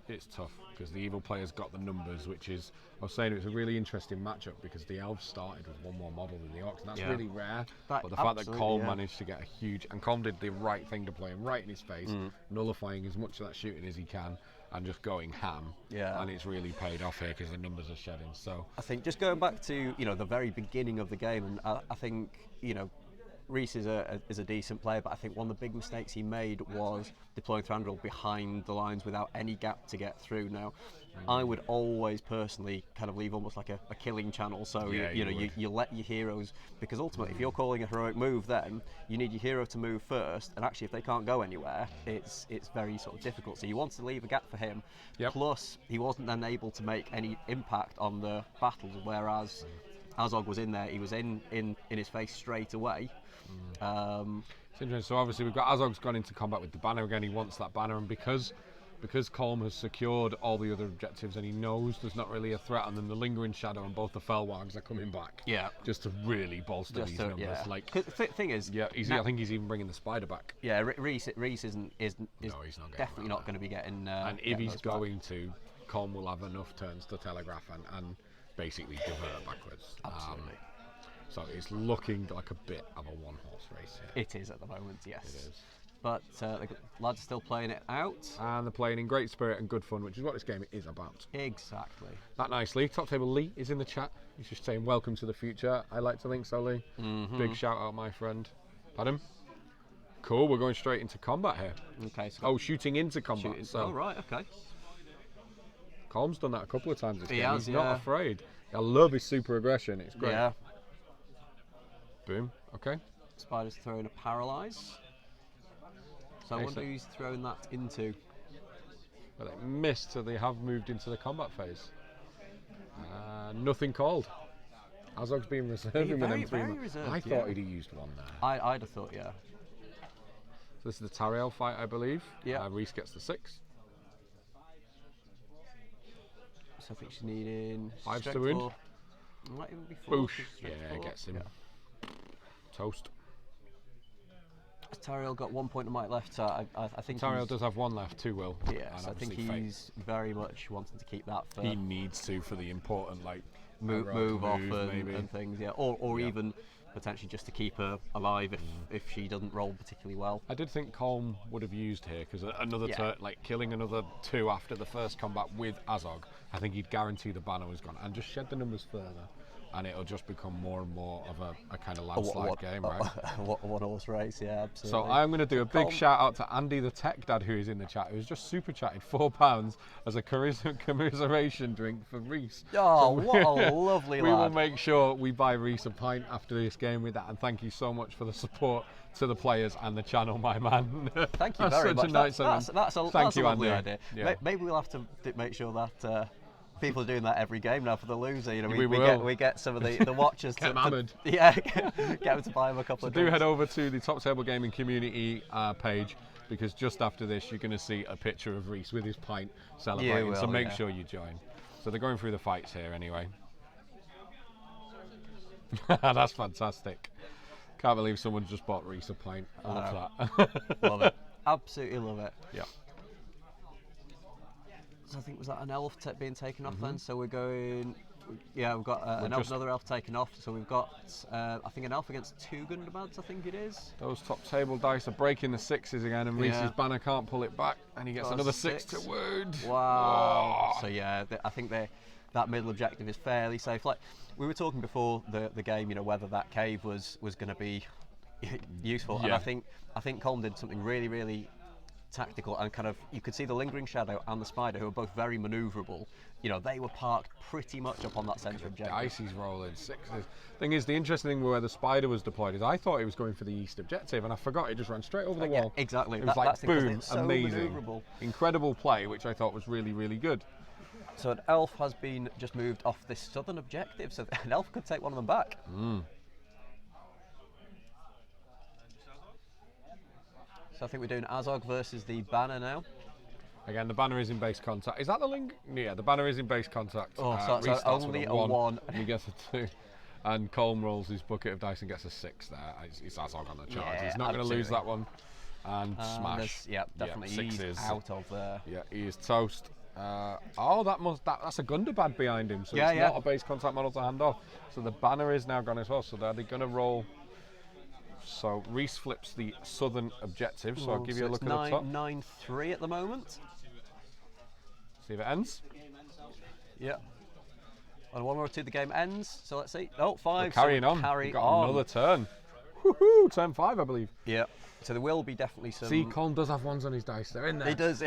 It's tough because the evil player's got the numbers, which is, I was saying, it was a really interesting matchup because the elves started with one more model than the orcs, and that's really rare. But the fact that Colm managed to get a huge, and Colm did the right thing to play him right in his face, nullifying as much of that shooting as he can, and just going ham. And it's really paid off here because the numbers are shedding. So I think just going back to the very beginning of the game, and I think Reece is a decent player, but I think one of the big mistakes he made was deploying Thranduil behind the lines without any gap to get through. Now, I would always personally kind of leave almost like a killing channel, so you let your heroes, because ultimately if you're calling a heroic move, then you need your hero to move first, and actually if they can't go anywhere, it's very sort of difficult. So you want to leave a gap for him. Plus he wasn't then able to make any impact on the battles, whereas Azog was in there, he was in his face straight away. It's interesting. So obviously we've got Azog's gone into combat with the banner again. He wants that banner, and because Colm has secured all the other objectives and he knows there's not really a threat, and then the lingering shadow and both the fellwargs are coming back. Just to really bolster these numbers. Like thing is, I think he's even bringing the spider back. Reece is definitely not going to be getting. And if he's going to, Colm will have enough turns to telegraph and basically divert backwards. Absolutely. So it's looking like a bit of a one-horse race here. It is at the moment, yes. It is. But the lads are still playing it out. And they're playing in great spirit and good fun, which is what this game is about. Exactly. That nicely. Top Table Lee is in the chat. He's just saying, welcome to the future. I like to think so, Lee. Big shout out, my friend. Pardon? Cool, we're going straight into combat here. Okay. So shooting into combat. Oh, right, okay. Colm's done that a couple of times this game. Has, He's not afraid. I love his super aggression. It's great. Yeah. Boom. Okay. Spider's throwing a paralyze. So I wonder who he's throwing that into. But they missed, so they have moved into the combat phase. Nothing called. Azog's been reserving with them 3 months. I thought he'd have used one there. I'd have thought, yeah. So this is the Thranduil fight, I believe. Yeah. Reece gets the 6. So I think she's needing 5 to wound. Might even be 4. Boosh. Yeah, gets him. Yeah. Toast. Thranduil got 1 point of might left, so I think Thranduil does have 1 left, 2 will. Yes, I think he's very much wanting to keep that for. He needs to for the important move off and things, yeah, or even potentially just to keep her alive if she doesn't roll particularly well. I did think Colm would have used here because another turn, killing another 2 after the first combat with Azog, I think he'd guarantee the banner was gone and just shed the numbers further. And it'll just become more and more of a kind of landslide game, right? One horse race, yeah, absolutely. So I'm going to do a big shout out to Andy the Tech Dad, who is in the chat, who's just super chatted £4 as a commiseration drink for Reece. Oh, so what a lovely lad. We will make sure we buy Reece a pint after this game with that, and thank you so much for the support to the players and the channel, my man. Thank you very much. That's a lovely idea. Yeah. Maybe we'll have to make sure that people are doing that every game now for the loser. We get some of the watchers get them to buy them a couple of drinks. Do head over to the Top Table Gaming community page, because just after this you're going to see a picture of Reece with his pint celebrating. So make sure you join. So they're going through the fights here anyway. That's fantastic. Can't believe someone just bought Reece a pint. I love that. Love it. Absolutely love it. Yeah. I think was that an elf being taken off then, so we're going. Yeah, we've got another elf taken off, so we've got I think an elf against 2 Gundamads, I think it is. Those top table dice are breaking the 6s again, and Reece's banner can't pull it back, and he gets another 6 to wound. Wow. Oh. So yeah, I think that middle objective is fairly safe. Like we were talking before the game, whether that cave was going to be useful, and I think Colm did something really, really tactical, and kind of you could see the lingering shadow and the spider, who are both very manoeuvrable. They were parked pretty much up on that centre objective. Dice he's rolling 6s. Thing is, the interesting thing where the spider was deployed is I thought he was going for the east objective, and I forgot it just ran straight over the wall. Yeah, exactly. It was boom, so amazing, incredible play, which I thought was really, really good. So an elf has been just moved off this southern objective, so an elf could take one of them back. So I think we're doing Azog versus the banner now. Again, the banner is in base contact. Is that the link? Yeah, the banner is in base contact. Oh, so only a 1. And he gets a 2. And Colm rolls his bucket of dice and gets a 6 there. It's Azog on the charge. Yeah, he's not going to lose that one. And smash. Yeah, definitely. He's out of there. Yeah, he is toast. That's a Gundabad behind him, so Yeah, it's yeah. not a base contact model to hand off. So the banner is now gone as well. So are they going to roll? So Reece flips the southern objective. So I'll give you a look at the top. 9-3 at the moment. See if it ends. Yeah. On 1 or 2, the game ends. So let's see. Oh, 5. We're carrying on. Carry We've got on. another turn. Woohoo! Turn 5, I believe. Yeah. So there will be definitely some. See, Colm does have ones on his dice. They're in there. He does.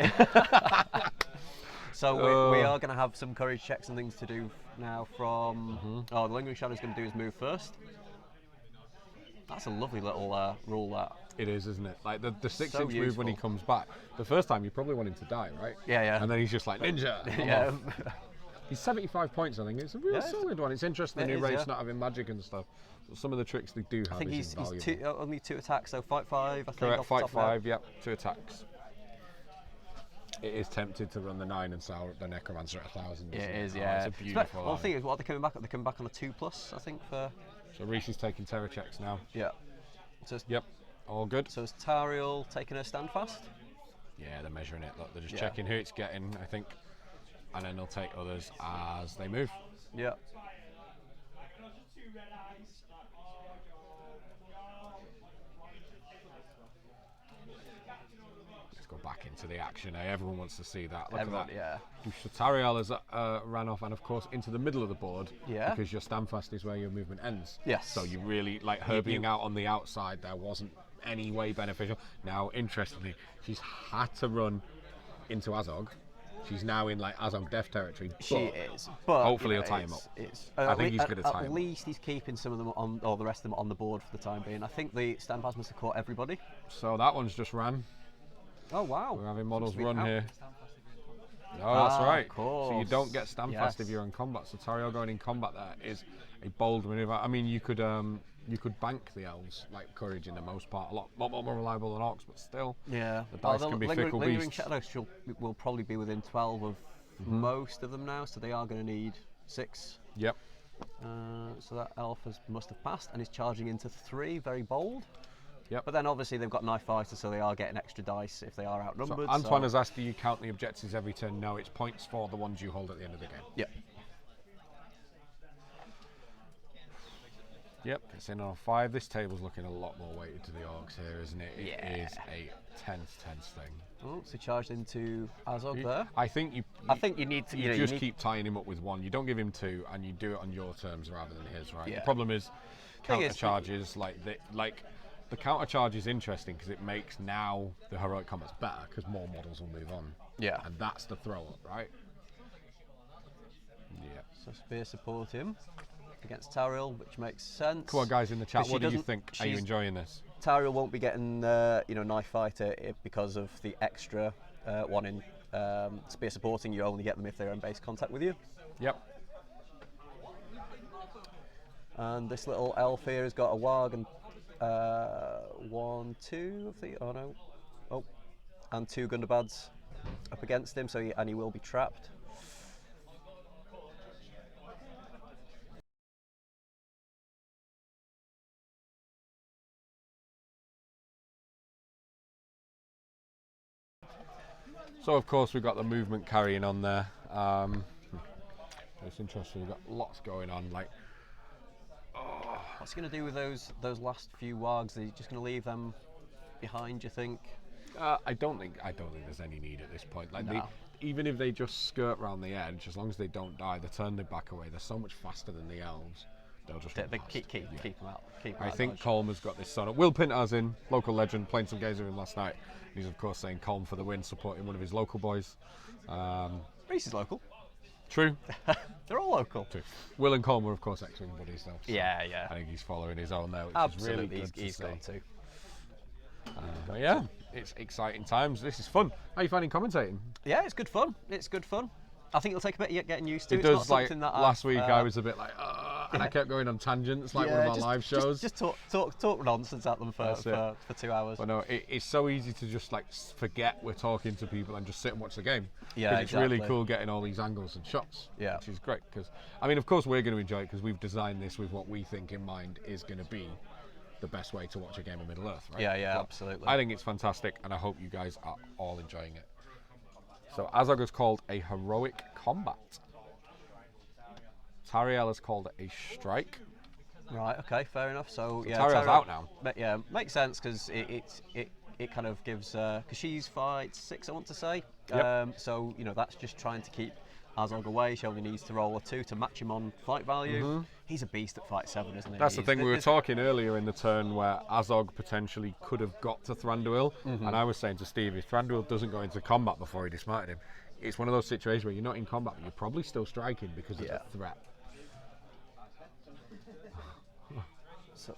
So we are going to have some courage checks and things to do now from. Oh, the Lingering Shadow's going to do his move first. That's a lovely little rule, that. It is, isn't it? Like the 6-inch So move when he useful. comes back. The first time you probably want him to die, right? Yeah, yeah. And then he's just like, ninja! I'm Yeah. off. He's 75 points, I think. It's a real solid one. It's interesting the It new is, race yeah. not having magic and stuff. But some of the tricks they do have I think is he's invaluable. only 2 attacks, so fight 5. I think, Correct, off the top fight of my head. 5, yep, 2 attacks. It is tempted to run the 9 and sour up the Necromancer at 1,000. Yeah, isn't it is, Oh, yeah. it's a beautiful Well, the line. thing is, what are they coming back? They're coming back on a 2+, I think, for. So Reece is taking terror checks now. Yeah. So it's, Yep, all good. so is Thranduil taking a stand fast? Yeah, they're measuring it. Look, they're just Yeah. checking who it's getting, I think. And then they'll take others as they move. Yeah. Let's go back into the action. Everyone wants to see that. Look Everyone, at that. yeah. Thranduil has ran off and, of course, into the middle of the board. Yeah. Because your standfast is where your movement ends. Yes. So you really, like her being out on the outside there wasn't any way beneficial. Now, interestingly, she's had to run into Azog. She's now in like Azog death territory. She but is, but hopefully you know, he'll tie him up. I think he's gonna tie him At up. least he's keeping some of them on, or the rest of them on the board for the time being. I think the standpass must have caught everybody. So that one's just ran. Oh wow! We're having models Must be run out. here. Oh, that's right. Of course. So you don't get standfast if Yes. you're in combat. So Thranduil going in combat there is a bold maneuver. I mean, you could bank the elves like courage in the most part, a lot more reliable than orcs, but still. Yeah, The dice well, can be lingering, fickle lingering beasts. shadows will probably be within 12 of most of them now, so they are going to need 6. Yep. So that elf must have passed and is charging into 3, very bold. Yep. But then obviously they've got knife fighters, so they are getting extra dice if they are So outnumbered. Antoine has asked, do you count the objectives every turn? No, it's points for the ones you hold at the end of the game. Yep. Yep, it's in on 5. This table's looking a lot more weighted to the orcs here, isn't it? It Yeah. is a tense thing. Oh, so charged into Azog there. I think you need to. you You know, just you need, keep tying him up with one. You don't give him 2, and you do it on your terms rather than his, right? Yeah. The problem is Thing counter is- charges, the counter charge is interesting because it makes now the heroic combat's better because more models will move on. Yeah. And that's the throw up, right? Yeah. So Spear support him against Thranduil, which makes sense. Come on, guys in the chat, But she what do you doesn't- think? Are you she's- enjoying this? Thranduil won't be getting knife fighter because of the extra one in spear supporting. You only get them if they're in base contact with you. Yep. And this little elf here has got a warg and 1, 2 of the and 2 Gundabads up against him, so he will be trapped. So of course we've got the movement carrying on there. It's interesting. We've got lots going on. Like, What's he going to do with those last few wargs? Are you just going to leave them behind, do you think? I don't think there's any need at this point. Like, No. even if they just skirt round the edge, as long as they don't die, the turn they back away. They're so much faster than the elves. They'll just run They past. keep them out. Keep them I out of think dodge. Colm has got this son. Will Pinter's in, local legend, playing some games with him last night. He's of course saying Colm for the win, supporting one of his local boys. Reece is local. True. They're all local. True. Will and Colm are of course ex-wing buddies though. So Yeah. I think he's following his own there, which Absolutely, is really good he's to got see. to. But yeah, it's exciting times. This is fun. How are you finding commentating? Yeah, it's good fun. It's good fun. I think it'll take a bit of getting used to. It It's does. not Like something that last week, I was a bit like, and I kept going on tangents, like one of my live shows. Just talk nonsense at them That's for 2 hours. But no, it's so easy to just like forget we're talking to people and just sit and watch the game. Yeah, 'Cause it's really exactly. cool getting all these angles and shots. Yeah. Which is great because, I mean, of course we're going to enjoy it because we've designed this with what we think in mind is going to be the best way to watch a game of Middle Earth, right? Yeah, But absolutely. I think it's fantastic, and I hope you guys are all enjoying it. So Azog has called a heroic combat. Tariel has called it a strike. Right. Okay. Fair enough. So yeah, Tariel's out now. Yeah, makes sense because it kind of gives because she's fight 6, I want to say. Yep. So that's just trying to keep Azog away. She only needs to roll a 2 to match him on fight value. He's a beast at fight 7, isn't he? That's the thing. We were talking earlier in the turn where Azog potentially could have got to Thranduil, and I was saying to Steve, if Thranduil doesn't go into combat before he dismounted him, it's one of those situations where you're not in combat, but you're probably still striking because it's a threat. So,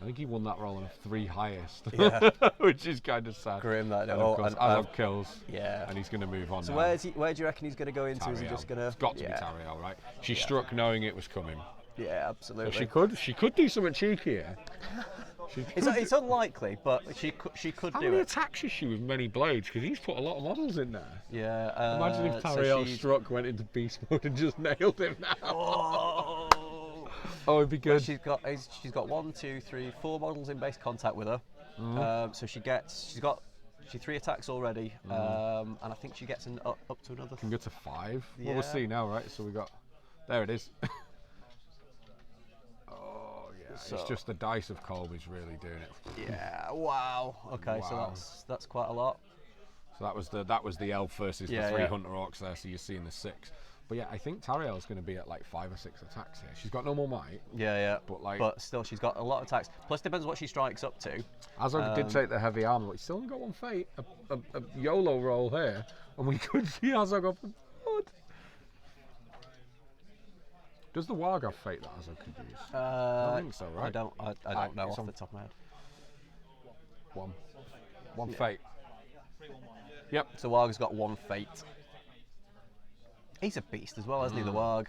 I think he won that roll on a 3 highest, Yeah. which is kind of sad. Grim, that. And of course, Azog kills, yeah. and he's going to move on So now. where do you reckon he's going to go into? Tariel. Is he just going to? It's got to be Tariel, right? She struck knowing it was coming. Yeah, absolutely. So she could do something cheeky here. It's unlikely, but she could How do many it. attacks is she with many blades? Because he's put a lot of models in there. Yeah. Imagine if so Tariel she's- struck, went into beast mode and just nailed him now. Oh. Oh, it'd be good. She's got 1, 2, 3, 4 models in base contact with her. So she's 3 attacks already, and I think she gets up to another. Can go to 5. Well, Yeah. we'll see now, right? So we got. There it is. Oh yeah, So- it's just the dice of Colby's really doing it. Yeah. Wow. Okay. Wow. So that's quite a lot. So that was the elf versus Yeah, the 3 yeah. hunter orcs there. So you're seeing the 6. But yeah, I think Tariel's going to be at like 5 or 6 attacks here. She's got no more might. Yeah. But still, she's got a lot of attacks. Plus, depends what she strikes up to. Azog did take the heavy armor, but he's still only got 1 fate. A YOLO roll here, and we could see Azog up the board. Does the Warg have fate that Azog could use? I don't think so, right? I don't know it's off on- the top of my head. One fate. Yep. So Warg's got 1 fate. He's a beast as well, isn't he, the Warg?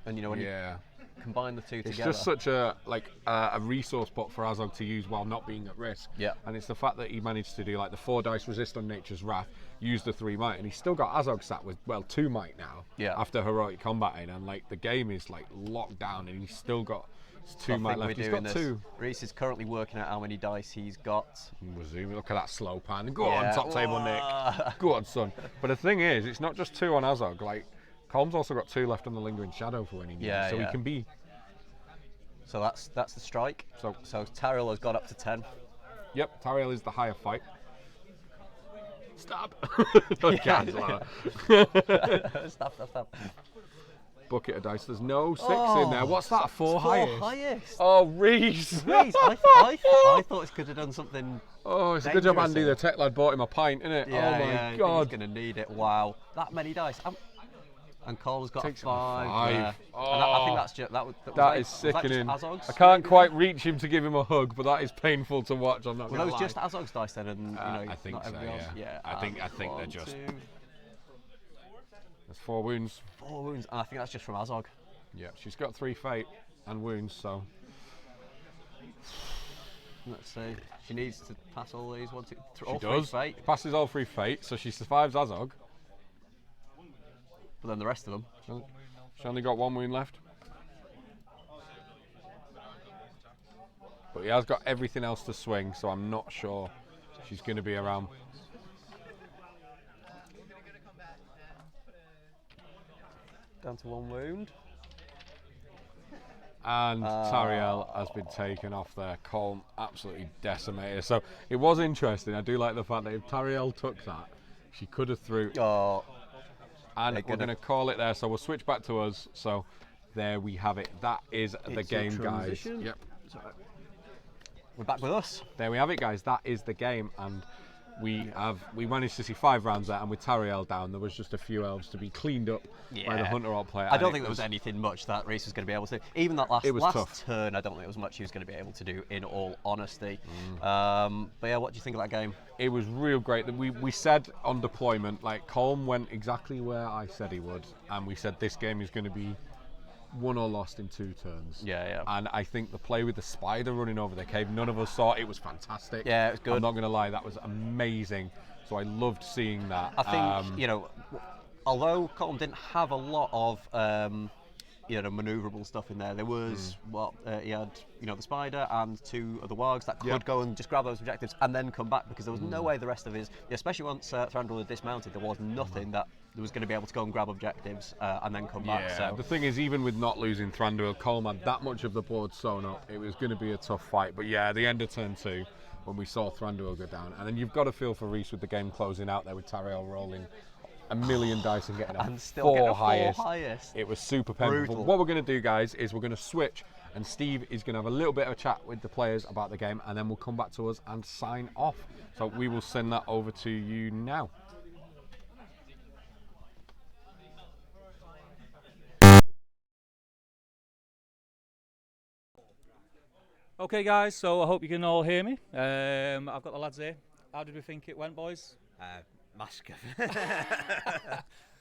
And when you combine the 2 It's together. just such a resource pot for Azog to use while not being at risk. Yeah. And it's the fact that he managed to do like the 4 dice resist on Nature's Wrath, use the 3 might, and he's still got Azog sat with 2 might now. Yeah. After heroic combating, and like the game is like locked down, and he's still got So 2 might left. He's got 2. Reece is currently working out how many dice he's got. We'll zoom. Look at that slow pan. Go Yeah. on, top table, Nick. Go on, son. But the thing is, it's not just 2 on Azog. Like, Colm's also got 2 left on the Lingering Shadow for when he needs. Yeah, so yeah. he can be. So that's the strike. So Tariel has got up to 10. Yep, Tariel is the higher fight. Stab. Don't can't allow that. Stop. Bucket of dice. There's no 6 in there. What's that? 4 highest. highest. Oh, Reece. Reece, I thought he could have done something. Oh, it's a good job dangerous Andy, here. the tech lad, bought him a pint, innit? Yeah, oh my yeah, god. he's going to need it. Wow, that many dice. And Cole's got Takes a him a 5. 5. Yeah. Oh. And I think that's just That is was that just sickening. Azog's? I can't quite reach him to give him a hug, but that is painful to watch. I'm not Were gonna those lie. just Azog's dice then, and I think not so, everybody else? yeah. I think they're 1, just- 2, There's 4 wounds. 4 wounds, and I think that's just from Azog. Yeah, she's got 3 fate and wounds, so Let's see. She needs to pass all these. 1, 2, 3, she all 3 does. fate, Passes all 3 fate, so she survives Azog. but then the rest of them. She only got 1 wound left. But he has got everything else to swing, so I'm not sure she's going to be around. Down to 1 wound. And Tariel has been taken off there. Colm absolutely decimated. So it was interesting. I do like the fact that if Tariel took that, she could have threw. Oh, And they're we're going to call it there. So we'll switch back to us. So there we have it. That is the It's a game, guys. transition. Yep. we're back with us. There we have it, guys. That is the game. And we managed to see 5 rounds there. And with Tariel down, there was just a few elves to be cleaned up by the Hunter Orc player. I and don't it think there was anything much that Reece was going to be able to do. Even that It was last tough. turn, I don't think there was much he was going to be able to do, in all honesty. But yeah, what do you think of that game? It was real great. That we said on deployment, like Colm went exactly where I said he would, and we said this game is going to be won or lost in 2 turns. Yeah. And I think the play with the spider running over the cave, none of us saw it. It was fantastic. Yeah, it was good. I'm not going to lie, that was amazing. So I loved seeing that. I think, although Colm didn't have a lot of manoeuvrable stuff in there. There was he had the spider and 2 of the wargs that could go and just grab those objectives and then come back, because there was no way the rest of his, especially once Thranduil had dismounted, there was nothing that was going to be able to go and grab objectives and then come back. So the thing is, even with not losing Thranduil, Colm had that much of the board sewn up. It was going to be a tough fight. But yeah, the end of turn 2, when we saw Thranduil go down, and then you've got to feel for Reece with the game closing out there with Thranduil rolling a million dice and getting a and still 4 getting a highest. It was super painful. Brutal. What we're going to do, guys, is we're going to switch, and Steve is going to have a little bit of a chat with the players about the game, and then we'll come back to us and sign off. So we will send that over to you now. Okay, guys, so I hope you can all hear me. I've got the lads here. How did we think it went, boys? Massacre.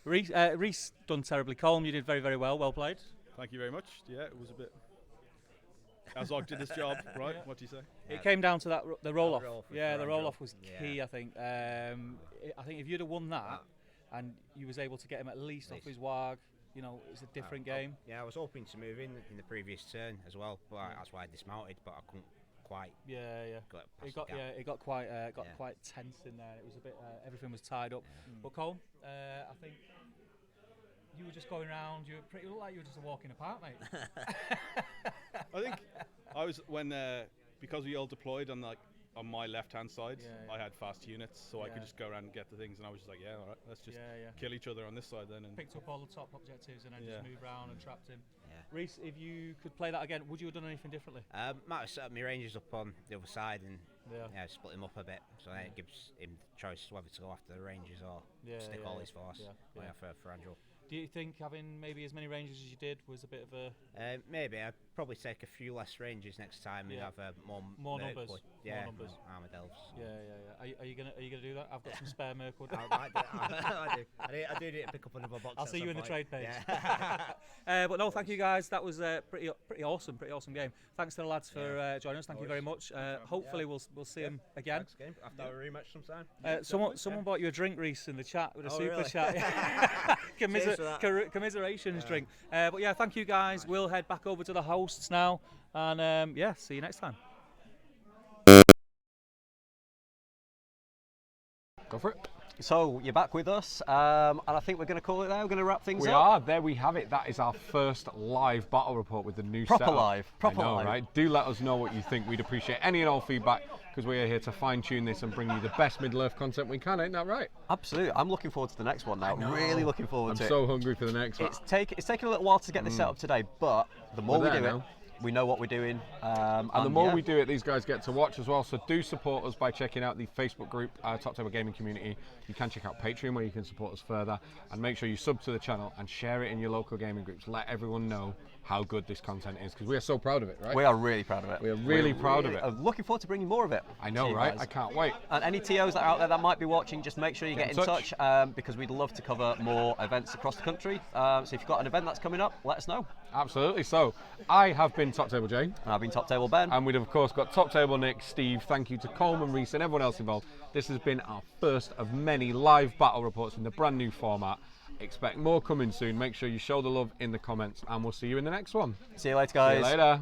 Reece done terribly. Colm, you did very, very well. Well played. Thank you very much. Yeah, it was a bit. Azog did his job, right? Yeah. What do you say? It came down to that the roll-off. roll for Yeah, the Thranduil. roll-off was key, Yeah. I think. I think if you'd have won that, and you was able to get him at least off his warg, it's a different game. Yeah, I was hoping to move in the previous turn as well, but that's why I dismounted. But I couldn't quite. Yeah. Get past It got the gap. it got quite tense in there. It was a bit. Everything was tied up. But Colm, I think you were just going around. You looked like you were just a walk in the park, mate. I think I was because we all deployed on my left-hand side. Yeah. I had fast units, so I Yeah. could just go around and get the things, and I was just like, yeah, all right, let's just Yeah. kill each other on this side then. And Picked up all the top objectives and then Yeah. just moved around and trapped him. Yeah. Reece, if you could play that again, would you have done anything differently? Might have set my rangers up on the other side and Yeah. split him up a bit, so then it gives him the choice whether to go after the rangers or stick all his force. Yeah. For Thranduil. Do you think having maybe as many rangers as you did was a bit of a... Maybe I'd probably take a few less rangers next time and Yeah. have more More merc numbers, wood. more Yeah, numbers. armoured elves. Yeah. Are you gonna do that? I've got some spare Mirkwood. I might do. I do need to pick up another box. I'll at see you some in the point. trade page. Yeah. But no, thank you guys. That was pretty awesome game. Thanks to the lads for joining us. Thank you very much. Hopefully we'll see them again. Next game after our rematch sometime. Someone bought you a drink, Reece, in the chat with a Oh, super really? chat. Cheers for that. Commiserations drink. But yeah, thank you guys. We'll head back over to the hosts now, and see you next time. Go for it. So you're back with us, and I think we're going to call it there. We're going to wrap things We up. are. There we have it. That is our first live battle report with the new Proper setup. live. Proper I know, live. right? Do let us know what you think. We'd appreciate any and all feedback, because we are here to fine-tune this and bring you the best Middle Earth content we can. Ain't that right? Absolutely. I'm looking forward to the next one now. Really looking forward I'm to it. so hungry for the next one. It's taken a little while to get this set up today, but the more we there do it, now. we know what we're doing. And the more we do it, these guys get to watch as well. So do support us by checking out the Facebook group, Top Table Gaming Community. You can check out Patreon, where you can support us further. And make sure you sub to the channel and share it in your local gaming groups. Let everyone know how good this content is, because we are so proud of it, right? We are really proud of it. We are really proud of it. I'm looking forward to bringing more of it. I to know, you right? guys. I can't wait. And any TOs that are out there that might be watching, just make sure you get in touch, because we'd love to cover more events across the country. So if you've got an event that's coming up, let us know. Absolutely. So I have been Top Table Jay. And I've been Top Table Ben. And we've of course got Top Table Nick, Steve. Thank you to Colm and Reece and everyone else involved. This has been our first of many live battle reports in the brand new format. Expect more coming soon. Make sure you show the love in the comments, and we'll see you in the next one. See you later, guys. See you later.